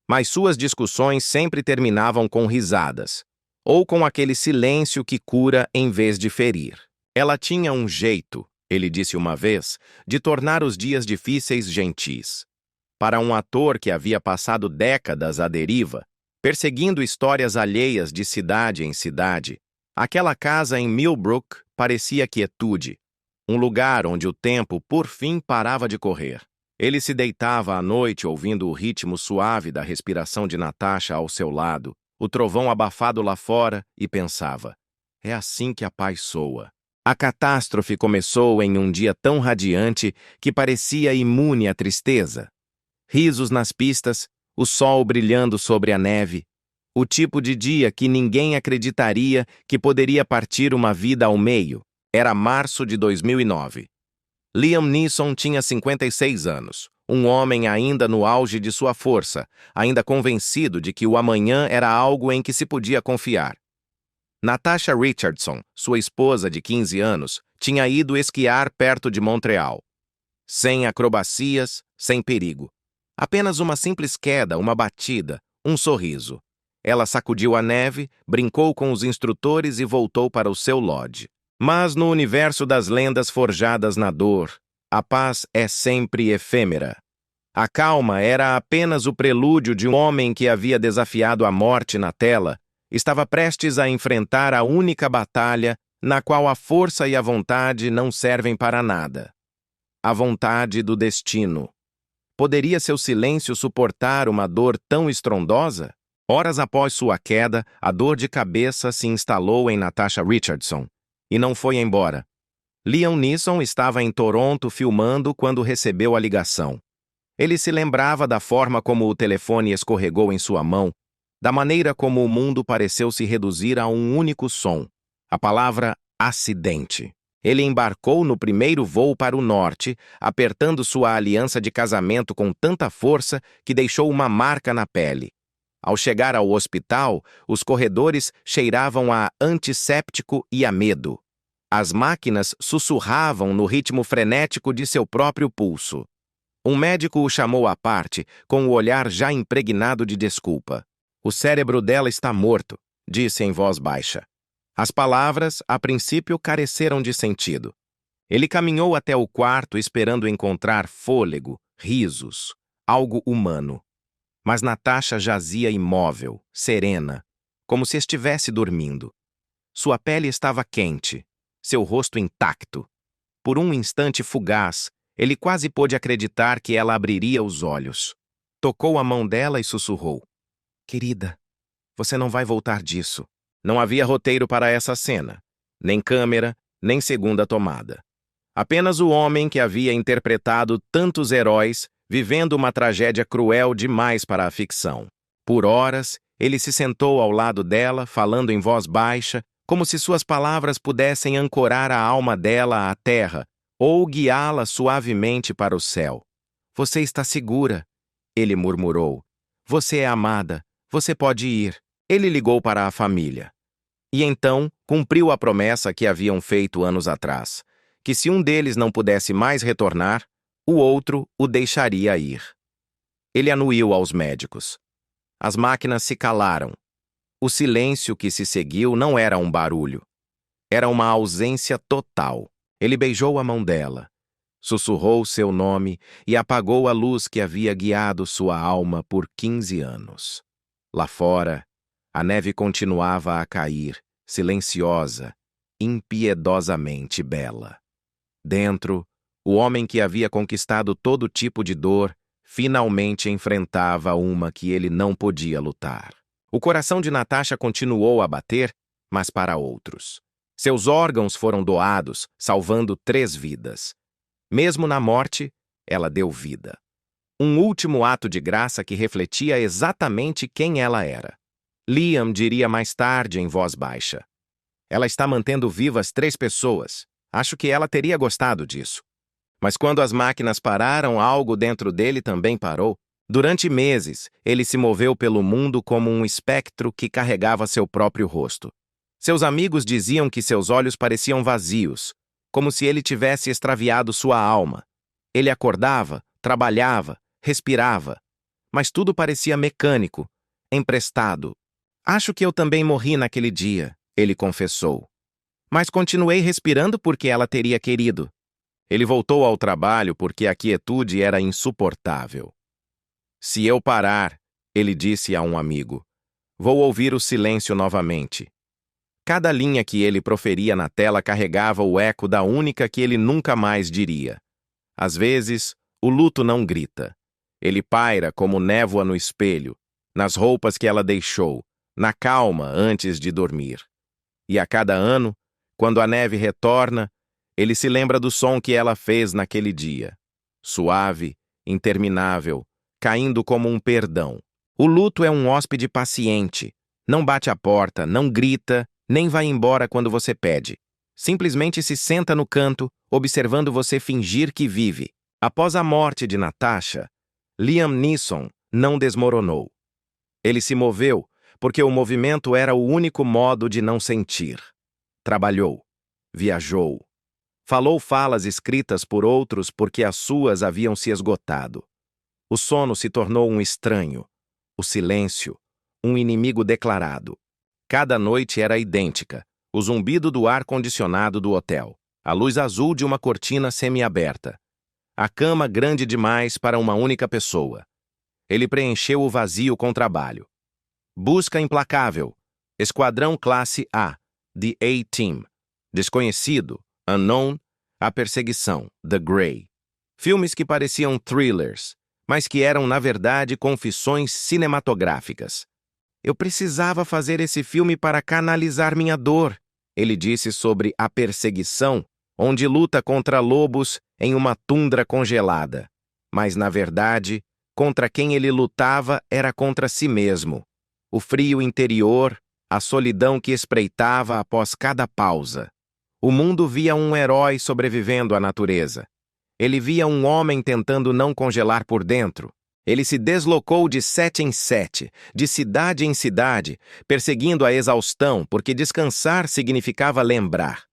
Mas suas discussões sempre terminavam com risadas, ou com aquele silêncio que cura em vez de ferir. Ela tinha um jeito, ele disse uma vez, de tornar os dias difíceis gentis. Para um ator que havia passado décadas à deriva, perseguindo histórias alheias de cidade em cidade, aquela casa em Millbrook parecia quietude, um lugar onde o tempo, por fim, parava de correr. Ele se deitava à noite ouvindo o ritmo suave da respiração de Natasha ao seu lado, o trovão abafado lá fora, e pensava: é assim que a paz soa. A catástrofe começou em um dia tão radiante que parecia imune à tristeza. Risos nas pistas, o sol brilhando sobre a neve. O tipo de dia que ninguém acreditaria que poderia partir uma vida ao meio. Era março de 2009. Liam Neeson tinha 56 anos, um homem ainda no auge de sua força, ainda convencido de que o amanhã era algo em que se podia confiar. Natasha Richardson, sua esposa de 15 anos, tinha ido esquiar perto de Montreal. Sem acrobacias, sem perigo. Apenas uma simples queda, uma batida, um sorriso. Ela sacudiu a neve, brincou com os instrutores e voltou para o seu lodge. Mas no universo das lendas forjadas na dor, a paz é sempre efêmera. A calma era apenas o prelúdio de um homem que havia desafiado a morte na tela, estava prestes a enfrentar a única batalha na qual a força e a vontade não servem para nada. A vontade do destino. Poderia seu silêncio suportar uma dor tão estrondosa? Horas após sua queda, a dor de cabeça se instalou em Natasha Richardson. E não foi embora. Liam Neeson estava em Toronto filmando quando recebeu a ligação. Ele se lembrava da forma como o telefone escorregou em sua mão, da maneira como o mundo pareceu se reduzir a um único som, a palavra acidente. Ele embarcou no primeiro voo para o norte, apertando sua aliança de casamento com tanta força que deixou uma marca na pele. Ao chegar ao hospital, os corredores cheiravam a antisséptico e a medo. As máquinas sussurravam no ritmo frenético de seu próprio pulso. Um médico o chamou à parte, com o olhar já impregnado de desculpa. "O cérebro dela está morto", disse em voz baixa. As palavras, a princípio, careceram de sentido. Ele caminhou até o quarto esperando encontrar fôlego, risos, algo humano. Mas Natasha jazia imóvel, serena, como se estivesse dormindo. Sua pele estava quente, seu rosto intacto. Por um instante fugaz, ele quase pôde acreditar que ela abriria os olhos. Tocou a mão dela e sussurrou: "Querida, você não vai voltar disso." Não havia roteiro para essa cena, nem câmera, nem segunda tomada. Apenas o homem que havia interpretado tantos heróis vivendo uma tragédia cruel demais para a ficção. Por horas, ele se sentou ao lado dela, falando em voz baixa, como se suas palavras pudessem ancorar a alma dela à terra ou guiá-la suavemente para o céu. "Você está segura", ele murmurou. "Você é amada. Você pode ir." Ele ligou para a família. E então cumpriu a promessa que haviam feito anos atrás, que se um deles não pudesse mais retornar, o outro o deixaria ir. Ele anuiu aos médicos. As máquinas se calaram. O silêncio que se seguiu não era um barulho. Era uma ausência total. Ele beijou a mão dela, sussurrou seu nome e apagou a luz que havia guiado sua alma por 15 anos. Lá fora, a neve continuava a cair, silenciosa, impiedosamente bela. Dentro, o homem que havia conquistado todo tipo de dor finalmente enfrentava uma que ele não podia lutar. O coração de Natasha continuou a bater, mas para outros. Seus órgãos foram doados, salvando 3 vidas. Mesmo na morte, ela deu vida. Um último ato de graça que refletia exatamente quem ela era. Liam diria mais tarde em voz baixa: "Ela está mantendo vivas 3 pessoas. Acho que ela teria gostado disso." Mas quando as máquinas pararam, algo dentro dele também parou. Durante meses, ele se moveu pelo mundo como um espectro que carregava seu próprio rosto. Seus amigos diziam que seus olhos pareciam vazios, como se ele tivesse extraviado sua alma. Ele acordava, trabalhava, respirava, mas tudo parecia mecânico, emprestado. "Acho que eu também morri naquele dia", ele confessou. "Mas continuei respirando porque ela teria querido." Ele voltou ao trabalho porque a quietude era insuportável. "Se eu parar", ele disse a um amigo, "vou ouvir o silêncio novamente." Cada linha que ele proferia na tela carregava o eco da única que ele nunca mais diria. Às vezes, o luto não grita. Ele paira como névoa no espelho, nas roupas que ela deixou, na calma antes de dormir. E a cada ano, Quando a neve retorna, ele se lembra do som que ela fez naquele dia. Suave, interminável, caindo como um perdão. O luto é um hóspede paciente. Não bate a porta, não grita, nem vai embora quando você pede. Simplesmente se senta no canto, observando você fingir que vive. Após a morte de Natasha, Liam Neeson não desmoronou. Ele se moveu, porque o movimento era o único modo de não sentir. Trabalhou, viajou, falou falas escritas por outros porque as suas haviam se esgotado. O sono se tornou um estranho, o silêncio, um inimigo declarado. Cada noite era idêntica, o zumbido do ar-condicionado do hotel, a luz azul de uma cortina semiaberta, a cama grande demais para uma única pessoa. Ele preencheu o vazio com trabalho. Busca implacável. Esquadrão Classe A. The A-Team. Desconhecido. Unknown. A Perseguição. The Grey. Filmes que pareciam thrillers, mas que eram, na verdade, confissões cinematográficas. Eu precisava fazer esse filme para canalizar minha dor, ele disse sobre A Perseguição, onde luta contra lobos em uma tundra congelada. Mas, na verdade, contra quem ele lutava era contra si mesmo. O frio interior, a solidão que espreitava após cada pausa. O mundo via um herói sobrevivendo à natureza. Ele via um homem tentando não congelar por dentro. Ele se deslocou de sete em sete, de cidade em cidade, perseguindo a exaustão, porque descansar significava lembrar.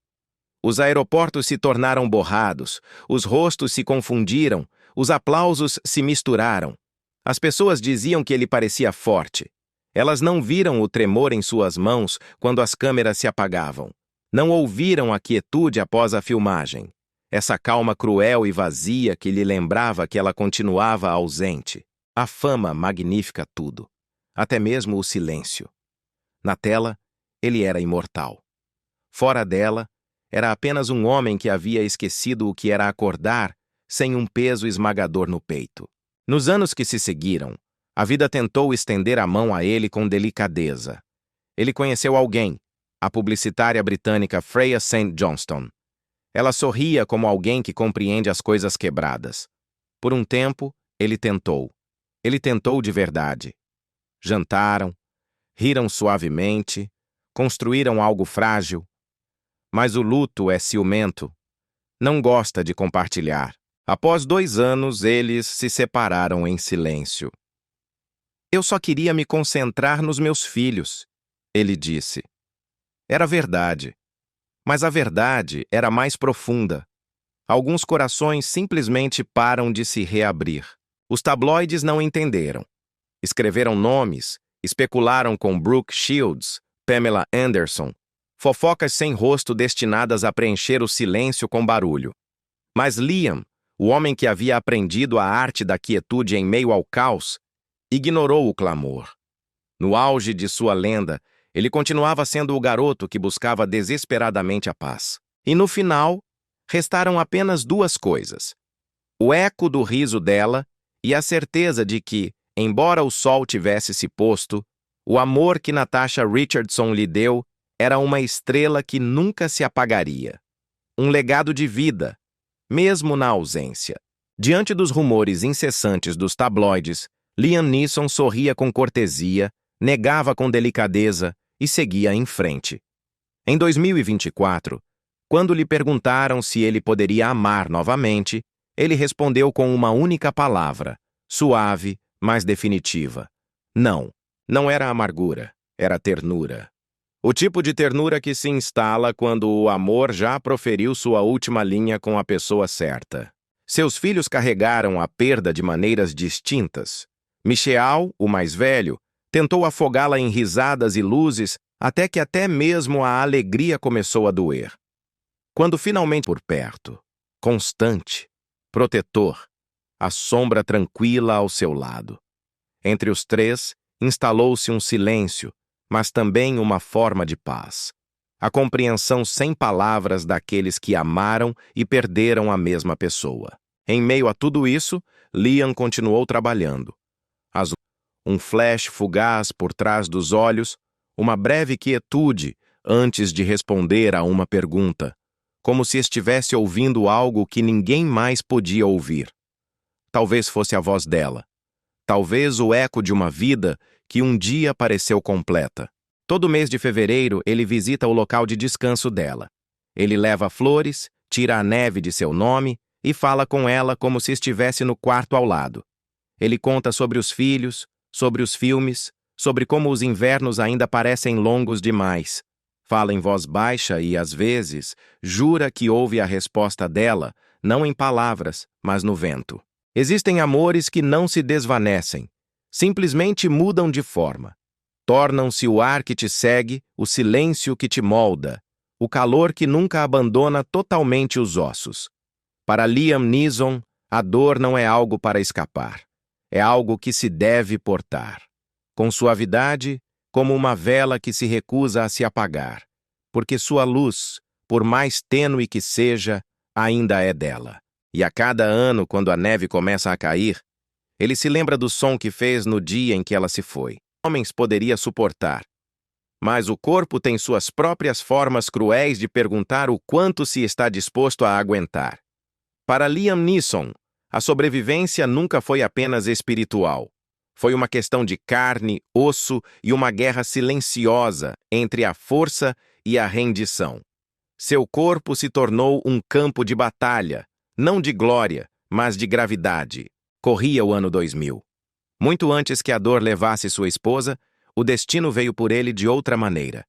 Os aeroportos se tornaram borrados, os rostos se confundiram, os aplausos se misturaram. As pessoas diziam que ele parecia forte. Elas não viram o tremor em suas mãos quando as câmeras se apagavam. Não ouviram a quietude após a filmagem. Essa calma cruel e vazia que lhe lembrava que ela continuava ausente. A fama magnifica tudo, até mesmo o silêncio. Na tela, ele era imortal. Fora dela, era apenas um homem que havia esquecido o que era acordar sem um peso esmagador no peito. Nos anos que se seguiram, a vida tentou estender a mão a ele com delicadeza. Ele conheceu alguém, a publicitária britânica Freya St. Johnston. Ela sorria como alguém que compreende as coisas quebradas. Por um tempo, ele tentou. Ele tentou de verdade. Jantaram, riram suavemente, construíram algo frágil. Mas o luto é ciumento. Não gosta de compartilhar. Após 2 anos, eles se separaram em silêncio. Eu só queria me concentrar nos meus filhos, ele disse. Era verdade. Mas a verdade era mais profunda. Alguns corações simplesmente param de se reabrir. Os tabloides não entenderam. Escreveram nomes, especularam com Brooke Shields, Pamela Anderson, fofocas sem rosto destinadas a preencher o silêncio com barulho. Mas Liam, o homem que havia aprendido a arte da quietude em meio ao caos, ignorou o clamor. No auge de sua lenda, ele continuava sendo o garoto que buscava desesperadamente a paz. E no final, restaram apenas 2 coisas: o eco do riso dela e a certeza de que, embora o sol tivesse se posto, o amor que Natasha Richardson lhe deu era uma estrela que nunca se apagaria. Um legado de vida, mesmo na ausência. Diante dos rumores incessantes dos tabloides, Liam Neeson sorria com cortesia, negava com delicadeza e seguia em frente. Em 2024, quando lhe perguntaram se ele poderia amar novamente, ele respondeu com uma única palavra, suave, mas definitiva. Não, não era amargura, era ternura. O tipo de ternura que se instala quando o amor já proferiu sua última linha com a pessoa certa. Seus filhos carregaram a perda de maneiras distintas. Micheal, o mais velho, tentou afogá-la em risadas e luzes até que até mesmo a alegria começou a doer. Quando finalmente por perto, constante, protetor, a sombra tranquila ao seu lado. Entre os 3, instalou-se um silêncio, mas também uma forma de paz. A compreensão sem palavras daqueles que amaram e perderam a mesma pessoa. Em meio a tudo isso, Liam continuou trabalhando. Um flash fugaz por trás dos olhos, uma breve quietude antes de responder a uma pergunta, como se estivesse ouvindo algo que ninguém mais podia ouvir. Talvez fosse a voz dela. Talvez o eco de uma vida que um dia pareceu completa. Todo mês de fevereiro, ele visita o local de descanso dela. Ele leva flores, tira a neve de seu nome e fala com ela como se estivesse no quarto ao lado. Ele conta sobre os filhos, sobre os filmes, sobre como os invernos ainda parecem longos demais. Fala em voz baixa e, às vezes, jura que ouve a resposta dela, não em palavras, mas no vento. Existem amores que não se desvanecem, simplesmente mudam de forma. Tornam-se o ar que te segue, o silêncio que te molda, o calor que nunca abandona totalmente os ossos. Para Liam Neeson, a dor não é algo para escapar. É algo que se deve portar. Com suavidade, como uma vela que se recusa a se apagar, porque sua luz, por mais tênue que seja, ainda é dela. E a cada ano, quando a neve começa a cair, ele se lembra do som que fez no dia em que ela se foi. Homens poderia suportar, mas o corpo tem suas próprias formas cruéis de perguntar o quanto se está disposto a aguentar. Para Liam Neeson, a sobrevivência nunca foi apenas espiritual. Foi uma questão de carne, osso e uma guerra silenciosa entre a força e a rendição. Seu corpo se tornou um campo de batalha, não de glória, mas de gravidade. Corria o ano 2000. Muito antes que a dor levasse sua esposa, o destino veio por ele de outra maneira.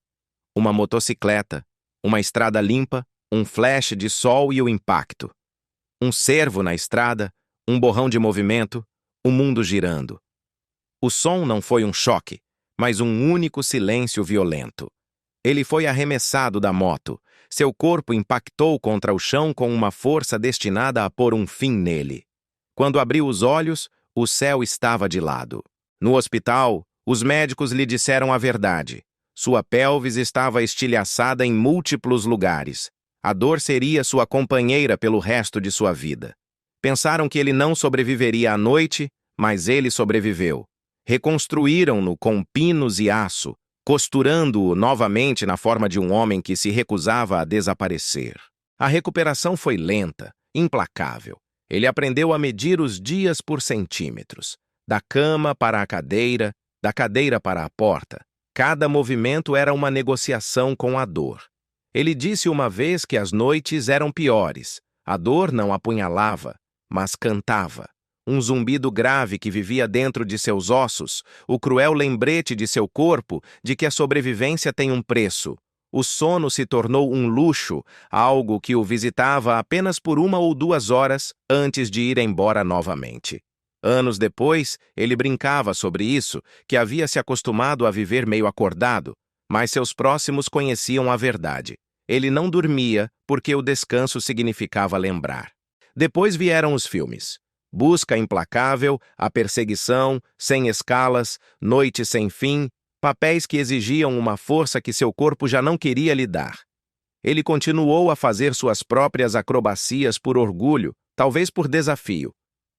Uma motocicleta, uma estrada limpa, um flash de sol e o impacto. Um cervo na estrada, um borrão de movimento, o mundo girando. O som não foi um choque, mas um único silêncio violento. Ele foi arremessado da moto. Seu corpo impactou contra o chão com uma força destinada a pôr um fim nele. Quando abriu os olhos, o céu estava de lado. No hospital, os médicos lhe disseram a verdade. Sua pelvis estava estilhaçada em múltiplos lugares. A dor seria sua companheira pelo resto de sua vida. Pensaram que ele não sobreviveria à noite, mas ele sobreviveu. Reconstruíram-no com pinos e aço, costurando-o novamente na forma de um homem que se recusava a desaparecer. A recuperação foi lenta, implacável. Ele aprendeu a medir os dias por centímetros, da cama para a cadeira, da cadeira para a porta. Cada movimento era uma negociação com a dor. Ele disse uma vez que as noites eram piores. A dor não apunhalava, mas cantava. Um zumbido grave que vivia dentro de seus ossos, o cruel lembrete de seu corpo de que a sobrevivência tem um preço. O sono se tornou um luxo, algo que o visitava apenas por 1 ou 2 horas antes de ir embora novamente. Anos depois, ele brincava sobre isso, que havia se acostumado a viver meio acordado, mas seus próximos conheciam a verdade. Ele não dormia porque o descanso significava lembrar. Depois vieram os filmes. Busca Implacável, A Perseguição, Sem Escalas, Noite Sem Fim, papéis que exigiam uma força que seu corpo já não queria lhe dar. Ele continuou a fazer suas próprias acrobacias por orgulho, talvez por desafio.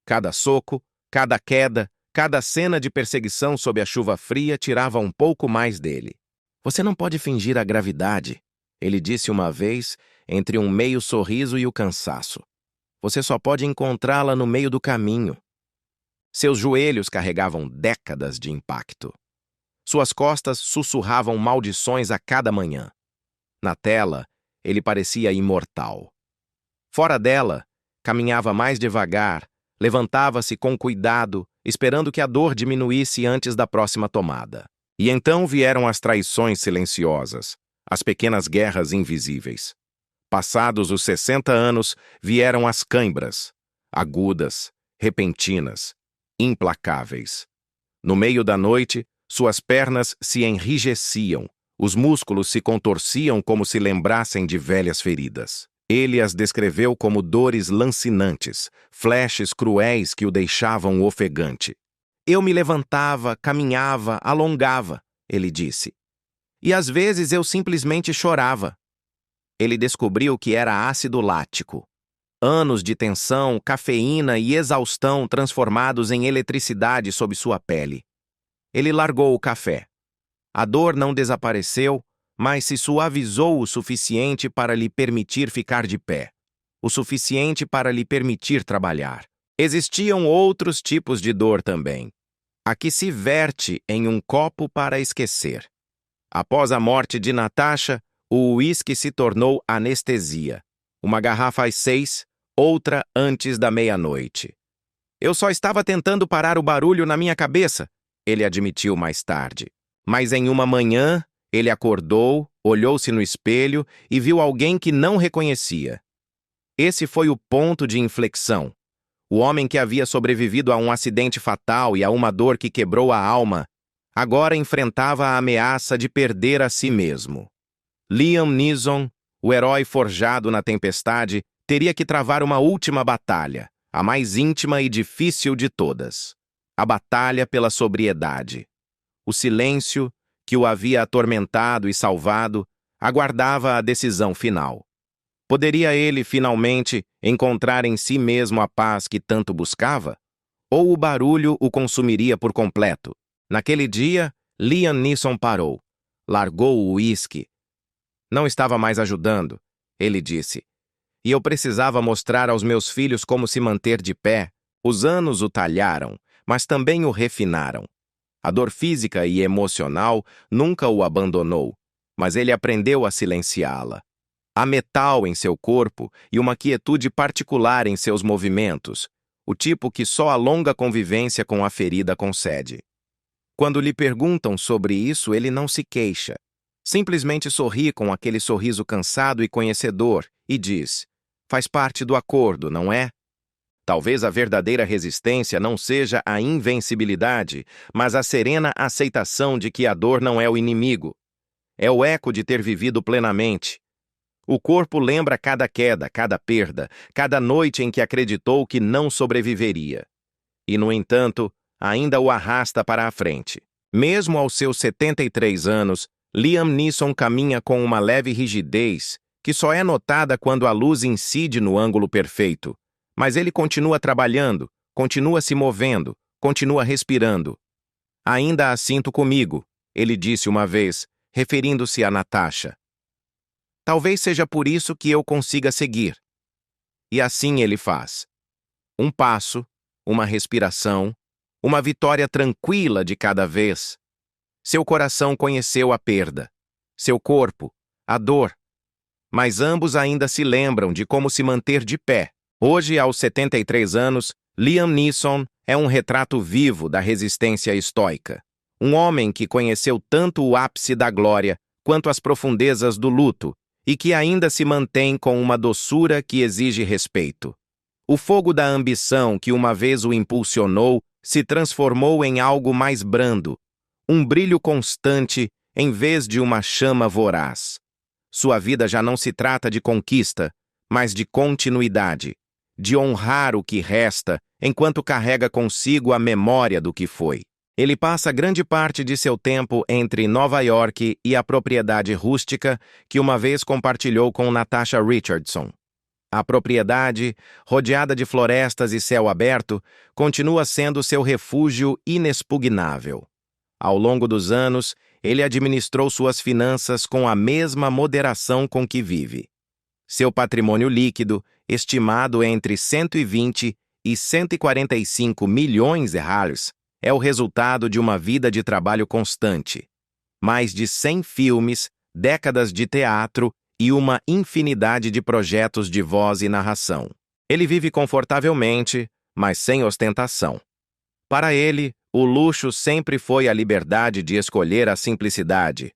Cada soco, cada queda, cada cena de perseguição sob a chuva fria tirava um pouco mais dele. Você não pode fingir a gravidade, ele disse uma vez, entre um meio sorriso e o cansaço. Você só pode encontrá-la no meio do caminho. Seus joelhos carregavam décadas de impacto. Suas costas sussurravam maldições a cada manhã. Na tela, ele parecia imortal. Fora dela, caminhava mais devagar, levantava-se com cuidado, esperando que a dor diminuísse antes da próxima tomada. E então vieram as traições silenciosas, as pequenas guerras invisíveis. Passados os 60 anos, vieram as cãibras, agudas, repentinas, implacáveis. No meio da noite, suas pernas se enrijeciam, os músculos se contorciam como se lembrassem de velhas feridas. Ele as descreveu como dores lancinantes, flashes cruéis que o deixavam ofegante. Eu me levantava, caminhava, alongava, ele disse. E às vezes eu simplesmente chorava. Ele descobriu que era ácido lático. Anos de tensão, cafeína e exaustão transformados em eletricidade sob sua pele. Ele largou o café. A dor não desapareceu, mas se suavizou o suficiente para lhe permitir ficar de pé, o suficiente para lhe permitir trabalhar. Existiam outros tipos de dor também, a que se verte em um copo para esquecer. Após a morte de Natasha, o uísque se tornou anestesia. Uma garrafa às 6, outra antes da meia-noite. Eu só estava tentando parar o barulho na minha cabeça, ele admitiu mais tarde. Mas em uma manhã, ele acordou, olhou-se no espelho e viu alguém que não reconhecia. Esse foi o ponto de inflexão. O homem que havia sobrevivido a um acidente fatal e a uma dor que quebrou a alma, agora enfrentava a ameaça de perder a si mesmo. Liam Neeson, o herói forjado na tempestade, teria que travar uma última batalha, a mais íntima e difícil de todas. A batalha pela sobriedade. O silêncio, que o havia atormentado e salvado, aguardava a decisão final. Poderia ele, finalmente, encontrar em si mesmo a paz que tanto buscava? Ou o barulho o consumiria por completo? Naquele dia, Liam Neeson parou. Largou o uísque. Não estava mais ajudando, ele disse. E eu precisava mostrar aos meus filhos como se manter de pé. Os anos o talharam, mas também o refinaram. A dor física e emocional nunca o abandonou, mas ele aprendeu a silenciá-la. Há metal em seu corpo e uma quietude particular em seus movimentos, o tipo que só a longa convivência com a ferida concede. Quando lhe perguntam sobre isso, ele não se queixa. Simplesmente sorri com aquele sorriso cansado e conhecedor e diz: faz parte do acordo, não é? Talvez a verdadeira resistência não seja a invencibilidade, mas a serena aceitação de que a dor não é o inimigo. É o eco de ter vivido plenamente. O corpo lembra cada queda, cada perda, cada noite em que acreditou que não sobreviveria. E, no entanto, ainda o arrasta para a frente. Mesmo aos seus 73 anos, Liam Neeson caminha com uma leve rigidez que só é notada quando a luz incide no ângulo perfeito. Mas ele continua trabalhando, continua se movendo, continua respirando. Ainda a sinto comigo, ele disse uma vez, referindo-se a Natasha. Talvez seja por isso que eu consiga seguir. E assim ele faz. Um passo, uma respiração, uma vitória tranquila de cada vez. Seu coração conheceu a perda, seu corpo, a dor. Mas ambos ainda se lembram de como se manter de pé. Hoje, aos 73 anos, Liam Neeson é um retrato vivo da resistência estoica. Um homem que conheceu tanto o ápice da glória quanto as profundezas do luto e que ainda se mantém com uma doçura que exige respeito. O fogo da ambição que uma vez o impulsionou se transformou em algo mais brando, um brilho constante em vez de uma chama voraz. Sua vida já não se trata de conquista, mas de continuidade, de honrar o que resta enquanto carrega consigo a memória do que foi. Ele passa grande parte de seu tempo entre Nova York e a propriedade rústica que uma vez compartilhou com Natasha Richardson. A propriedade, rodeada de florestas e céu aberto, continua sendo seu refúgio inexpugnável. Ao longo dos anos, ele administrou suas finanças com a mesma moderação com que vive. Seu patrimônio líquido, estimado entre 120 e 145 milhões de reais, é o resultado de uma vida de trabalho constante. Mais de 100 filmes, décadas de teatro e uma infinidade de projetos de voz e narração. Ele vive confortavelmente, mas sem ostentação. Para ele, o luxo sempre foi a liberdade de escolher a simplicidade.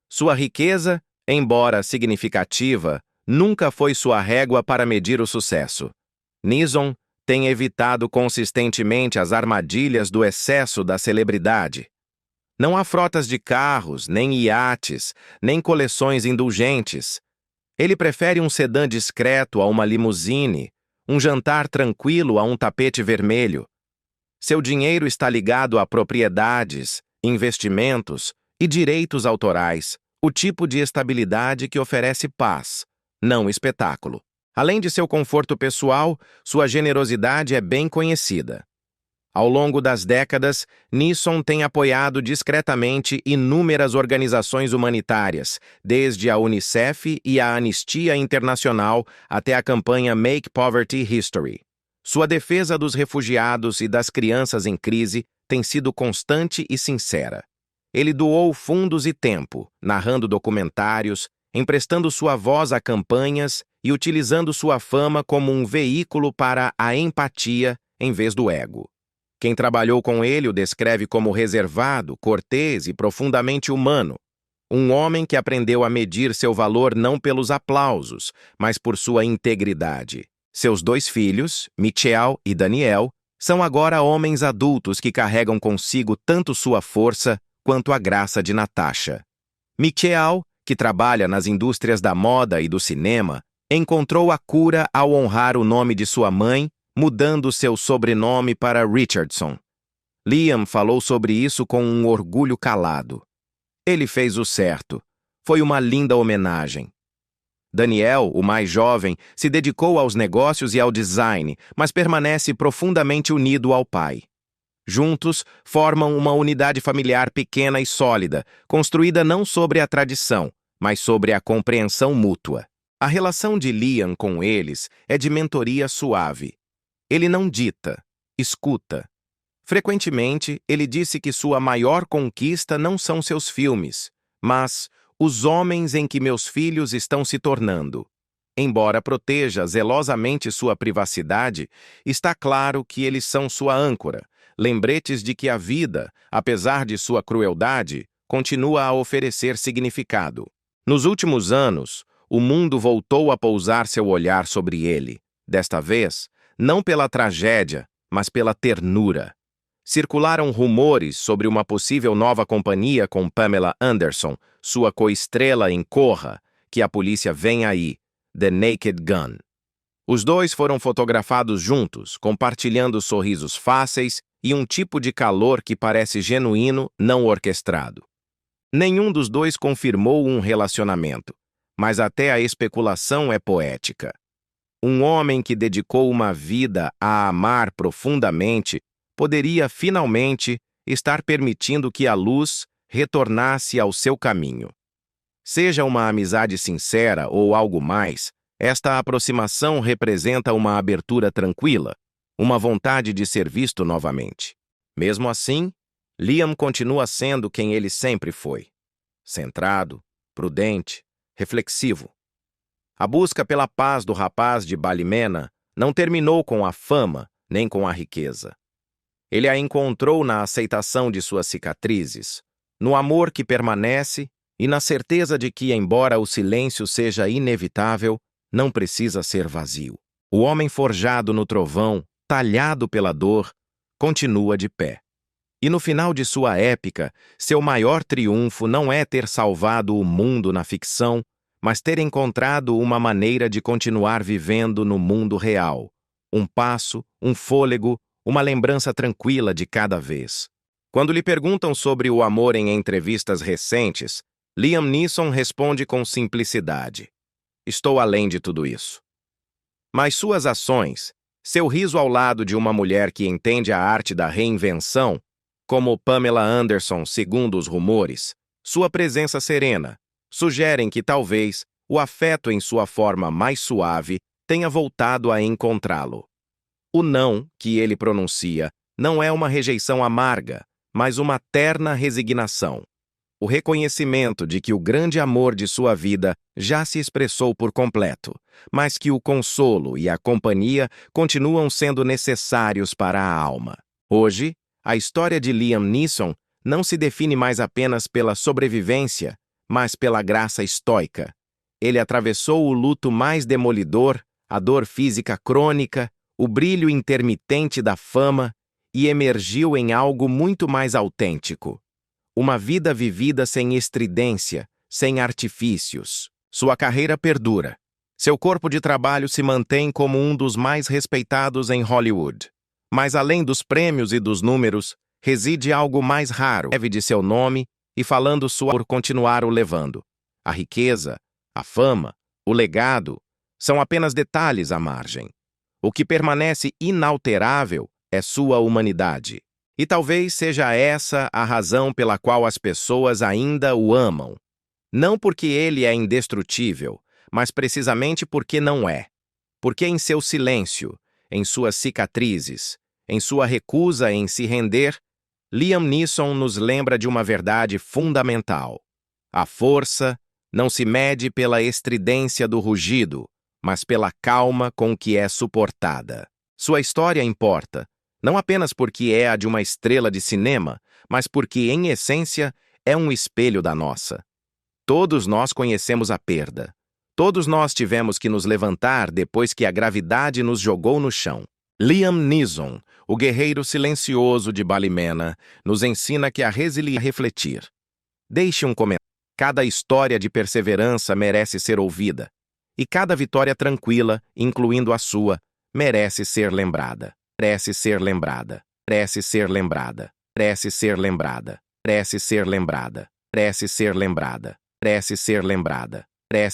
Sua riqueza, embora significativa, nunca foi sua régua para medir o sucesso. Neeson tem evitado consistentemente as armadilhas do excesso da celebridade. Não há frotas de carros, nem iates, nem coleções indulgentes. Ele prefere um sedã discreto a uma limusine, um jantar tranquilo a um tapete vermelho. Seu dinheiro está ligado a propriedades, investimentos e direitos autorais, o tipo de estabilidade que oferece paz, não espetáculo. Além de seu conforto pessoal, sua generosidade é bem conhecida. Ao longo das décadas, Neeson tem apoiado discretamente inúmeras organizações humanitárias, desde a UNICEF e a Anistia Internacional até a campanha Make Poverty History. Sua defesa dos refugiados e das crianças em crise tem sido constante e sincera. Ele doou fundos e tempo, narrando documentários, emprestando sua voz a campanhas e utilizando sua fama como um veículo para a empatia em vez do ego. Quem trabalhou com ele o descreve como reservado, cortês e profundamente humano. Um homem que aprendeu a medir seu valor não pelos aplausos, mas por sua integridade. Seus 2 filhos, Michelle e Daniel, são agora homens adultos que carregam consigo tanto sua força quanto a graça de Natasha. Michelle, que trabalha nas indústrias da moda e do cinema, encontrou a cura ao honrar o nome de sua mãe, mudando seu sobrenome para Richardson. Liam falou sobre isso com um orgulho calado. Ele fez o certo. Foi uma linda homenagem. Daniel, o mais jovem, se dedicou aos negócios e ao design, mas permanece profundamente unido ao pai. Juntos, formam uma unidade familiar pequena e sólida, construída não sobre a tradição, mas sobre a compreensão mútua. A relação de Liam com eles é de mentoria suave. Ele não dita, escuta. Frequentemente, ele disse que sua maior conquista não são seus filmes, mas os homens em que meus filhos estão se tornando. Embora proteja zelosamente sua privacidade, está claro que eles são sua âncora, lembretes de que a vida, apesar de sua crueldade, continua a oferecer significado. Nos últimos anos, o mundo voltou a pousar seu olhar sobre ele, desta vez, não pela tragédia, mas pela ternura. Circularam rumores sobre uma possível nova companhia com Pamela Anderson, sua coestrela em Corra, que a polícia vem aí, The Naked Gun. Os dois foram fotografados juntos, compartilhando sorrisos fáceis e um tipo de calor que parece genuíno, não orquestrado. Nenhum dos dois confirmou um relacionamento, mas até a especulação é poética. Um homem que dedicou uma vida a amar profundamente poderia, finalmente, estar permitindo que a luz retornasse ao seu caminho. Seja uma amizade sincera ou algo mais, esta aproximação representa uma abertura tranquila, uma vontade de ser visto novamente. Mesmo assim, Liam continua sendo quem ele sempre foi. Centrado, prudente, reflexivo. A busca pela paz do rapaz de Ballymena não terminou com a fama nem com a riqueza. Ele a encontrou na aceitação de suas cicatrizes, no amor que permanece e na certeza de que, embora o silêncio seja inevitável, não precisa ser vazio. O homem forjado no trovão, talhado pela dor, continua de pé. E no final de sua épica, seu maior triunfo não é ter salvado o mundo na ficção, mas ter encontrado uma maneira de continuar vivendo no mundo real. Um passo, um fôlego, uma lembrança tranquila de cada vez. Quando lhe perguntam sobre o amor em entrevistas recentes, Liam Neeson responde com simplicidade: "Estou além de tudo isso." Mas suas ações, seu riso ao lado de uma mulher que entende a arte da reinvenção, como Pamela Anderson, segundo os rumores, sua presença serena, sugerem que talvez o afeto em sua forma mais suave tenha voltado a encontrá-lo. O não que ele pronuncia não é uma rejeição amarga, mas uma terna resignação. O reconhecimento de que o grande amor de sua vida já se expressou por completo, mas que o consolo e a companhia continuam sendo necessários para a alma. Hoje, a história de Liam Neeson não se define mais apenas pela sobrevivência, mas pela graça estoica. Ele atravessou o luto mais demolidor, a dor física crônica, o brilho intermitente da fama e emergiu em algo muito mais autêntico. Uma vida vivida sem estridência, sem artifícios. Sua carreira perdura. Seu corpo de trabalho se mantém como um dos mais respeitados em Hollywood. Mas além dos prêmios e dos números, reside algo mais raro, leve de seu nome e falando por continuar o levando. A riqueza, a fama, o legado, são apenas detalhes à margem. O que permanece inalterável é sua humanidade. E talvez seja essa a razão pela qual as pessoas ainda o amam. Não porque ele é indestrutível, mas precisamente porque não é. Porque em seu silêncio, em suas cicatrizes, em sua recusa em se render, Liam Neeson nos lembra de uma verdade fundamental. A força não se mede pela estridência do rugido, mas pela calma com que é suportada. Sua história importa, não apenas porque é a de uma estrela de cinema, mas porque, em essência, é um espelho da nossa. Todos nós conhecemos a perda. Todos nós tivemos que nos levantar depois que a gravidade nos jogou no chão. Liam Neeson, o guerreiro silencioso de Ballymena, nos ensina que a resiliência é refletir. Deixe um comentário. Cada história de perseverança merece ser ouvida. E cada vitória tranquila, incluindo a sua, merece ser lembrada. Merece ser lembrada. Merece ser lembrada. Merece ser lembrada. Merece ser lembrada. Merece ser lembrada. Merece ser lembrada.